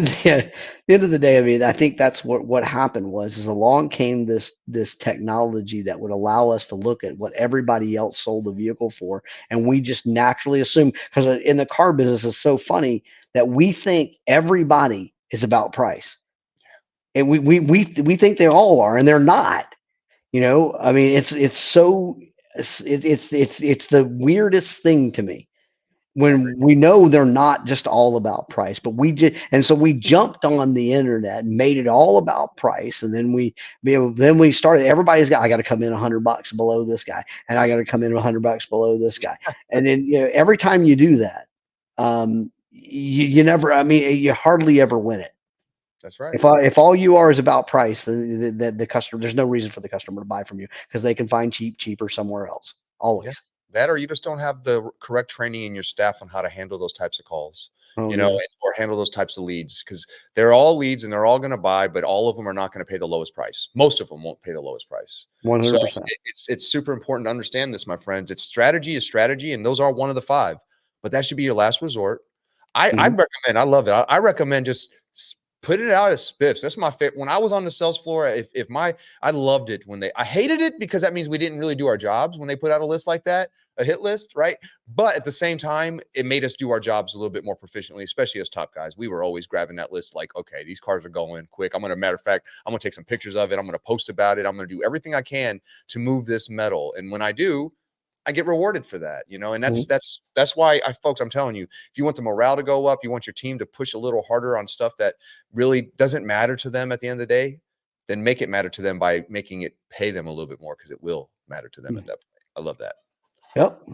of the day, I mean, I think that's what happened is along came this technology that would allow us to look at what everybody else sold the vehicle for, and we just naturally assume, because in the car business, it's so funny that we think everybody is about price, and we think they all are, and they're not. You know, I mean, it's the weirdest thing to me I agree. when we know they're not just all about price, but so we jumped on the internet and made it all about price, and then we started. I got to come in $100 below this guy, and I got to come in $100 below this guy, and then every time you do that, you never. I mean, you hardly ever win it. That's right. If all you are is about price, then the customer, there's no reason for the customer to buy from you because they can find cheaper somewhere else. Yeah. Always. That, or you just don't have the correct training in your staff on how to handle those types of calls, Oh you know, yeah. or handle those types of leads, because they're all leads and they're all going to buy, but all of them are not going to pay the lowest price. Most of them won't pay the lowest price. So 100%. it's super important to understand this, my friends. It's strategy is strategy, and those are one of the five, but that should be your last resort. I recommend, I love it. I recommend just put it out as spiffs. That's my favorite. When I was on the sales floor, I loved it when I hated it because that means we didn't really do our jobs when they put out a list like that, a hit list, right? But at the same time, it made us do our jobs a little bit more proficiently, especially as top guys. We were always grabbing that list like, okay, these cars are going quick. Matter of fact, I'm going to take some pictures of it. I'm going to post about it. I'm going to do everything I can to move this metal. And when I do, I get rewarded for that, you know, and that's why folks, I'm telling you, if you want the morale to go up, you want your team to push a little harder on stuff that really doesn't matter to them at the end of the day, then make it matter to them by making it pay them a little bit more, because it will matter to them at that point. I love that. Yep.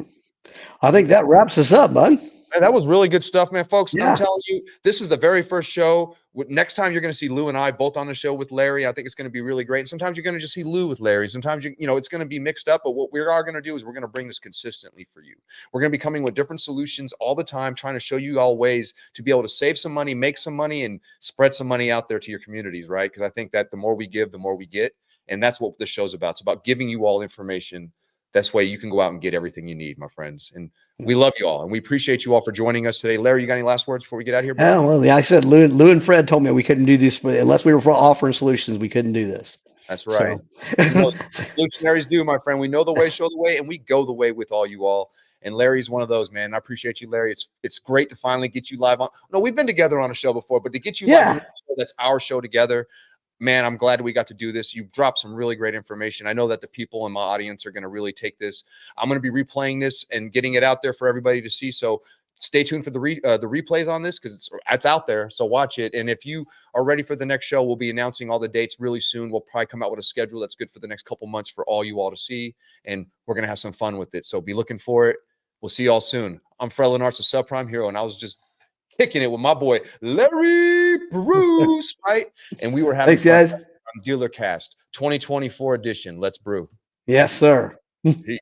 I think that wraps us up, bud. Man, that was really good stuff, man. Folks, I'm Yeah. telling you, this is the very first show. Next time you're going to see Lou and I both on the show with Larry. I think it's going to be really great. And sometimes you're going to just see Lou with Larry. Sometimes it's going to be mixed up. But what we are going to do is we're going to bring this consistently for you. We're going to be coming with different solutions all the time, trying to show you all ways to be able to save some money, make some money, and spread some money out there to your communities, right? Because I think that the more we give, the more we get. And that's what this show's about. It's about giving you all information. That's way you can go out and get everything you need, my friends. And we love you all, and we appreciate you all for joining us today. Larry, you got any last words before we get out of here, bro? Yeah, well, I said Lou and Fred told me we couldn't do this unless we were offering solutions. We couldn't do this. That's right. So. Revolutionaries do, my friend. We know the way, show the way, and we go the way with all you all. And Larry's one of those, man. I appreciate you, Larry. It's great to finally get you live on. No, we've been together on a show before, but to get you live on a show that's our show together, man, I'm glad we got to do this. You've dropped some really great information. I know that the people in my audience are going to really take this. I'm going to be replaying this and getting it out there for everybody to see. So stay tuned for the replays on this, because it's out there. So watch it. And if you are ready for the next show, we'll be announcing all the dates really soon. We'll probably come out with a schedule that's good for the next couple months for all you all to see. And we're going to have some fun with it. So be looking for it. We'll see you all soon. I'm Fred Lenartz, a Subprime Hero, and I was just kicking it with my boy Larry Bruce, right? And we were having fun. Thanks, guys. On DealerCast 2024 edition. Let's brew. Yes, sir. Peace.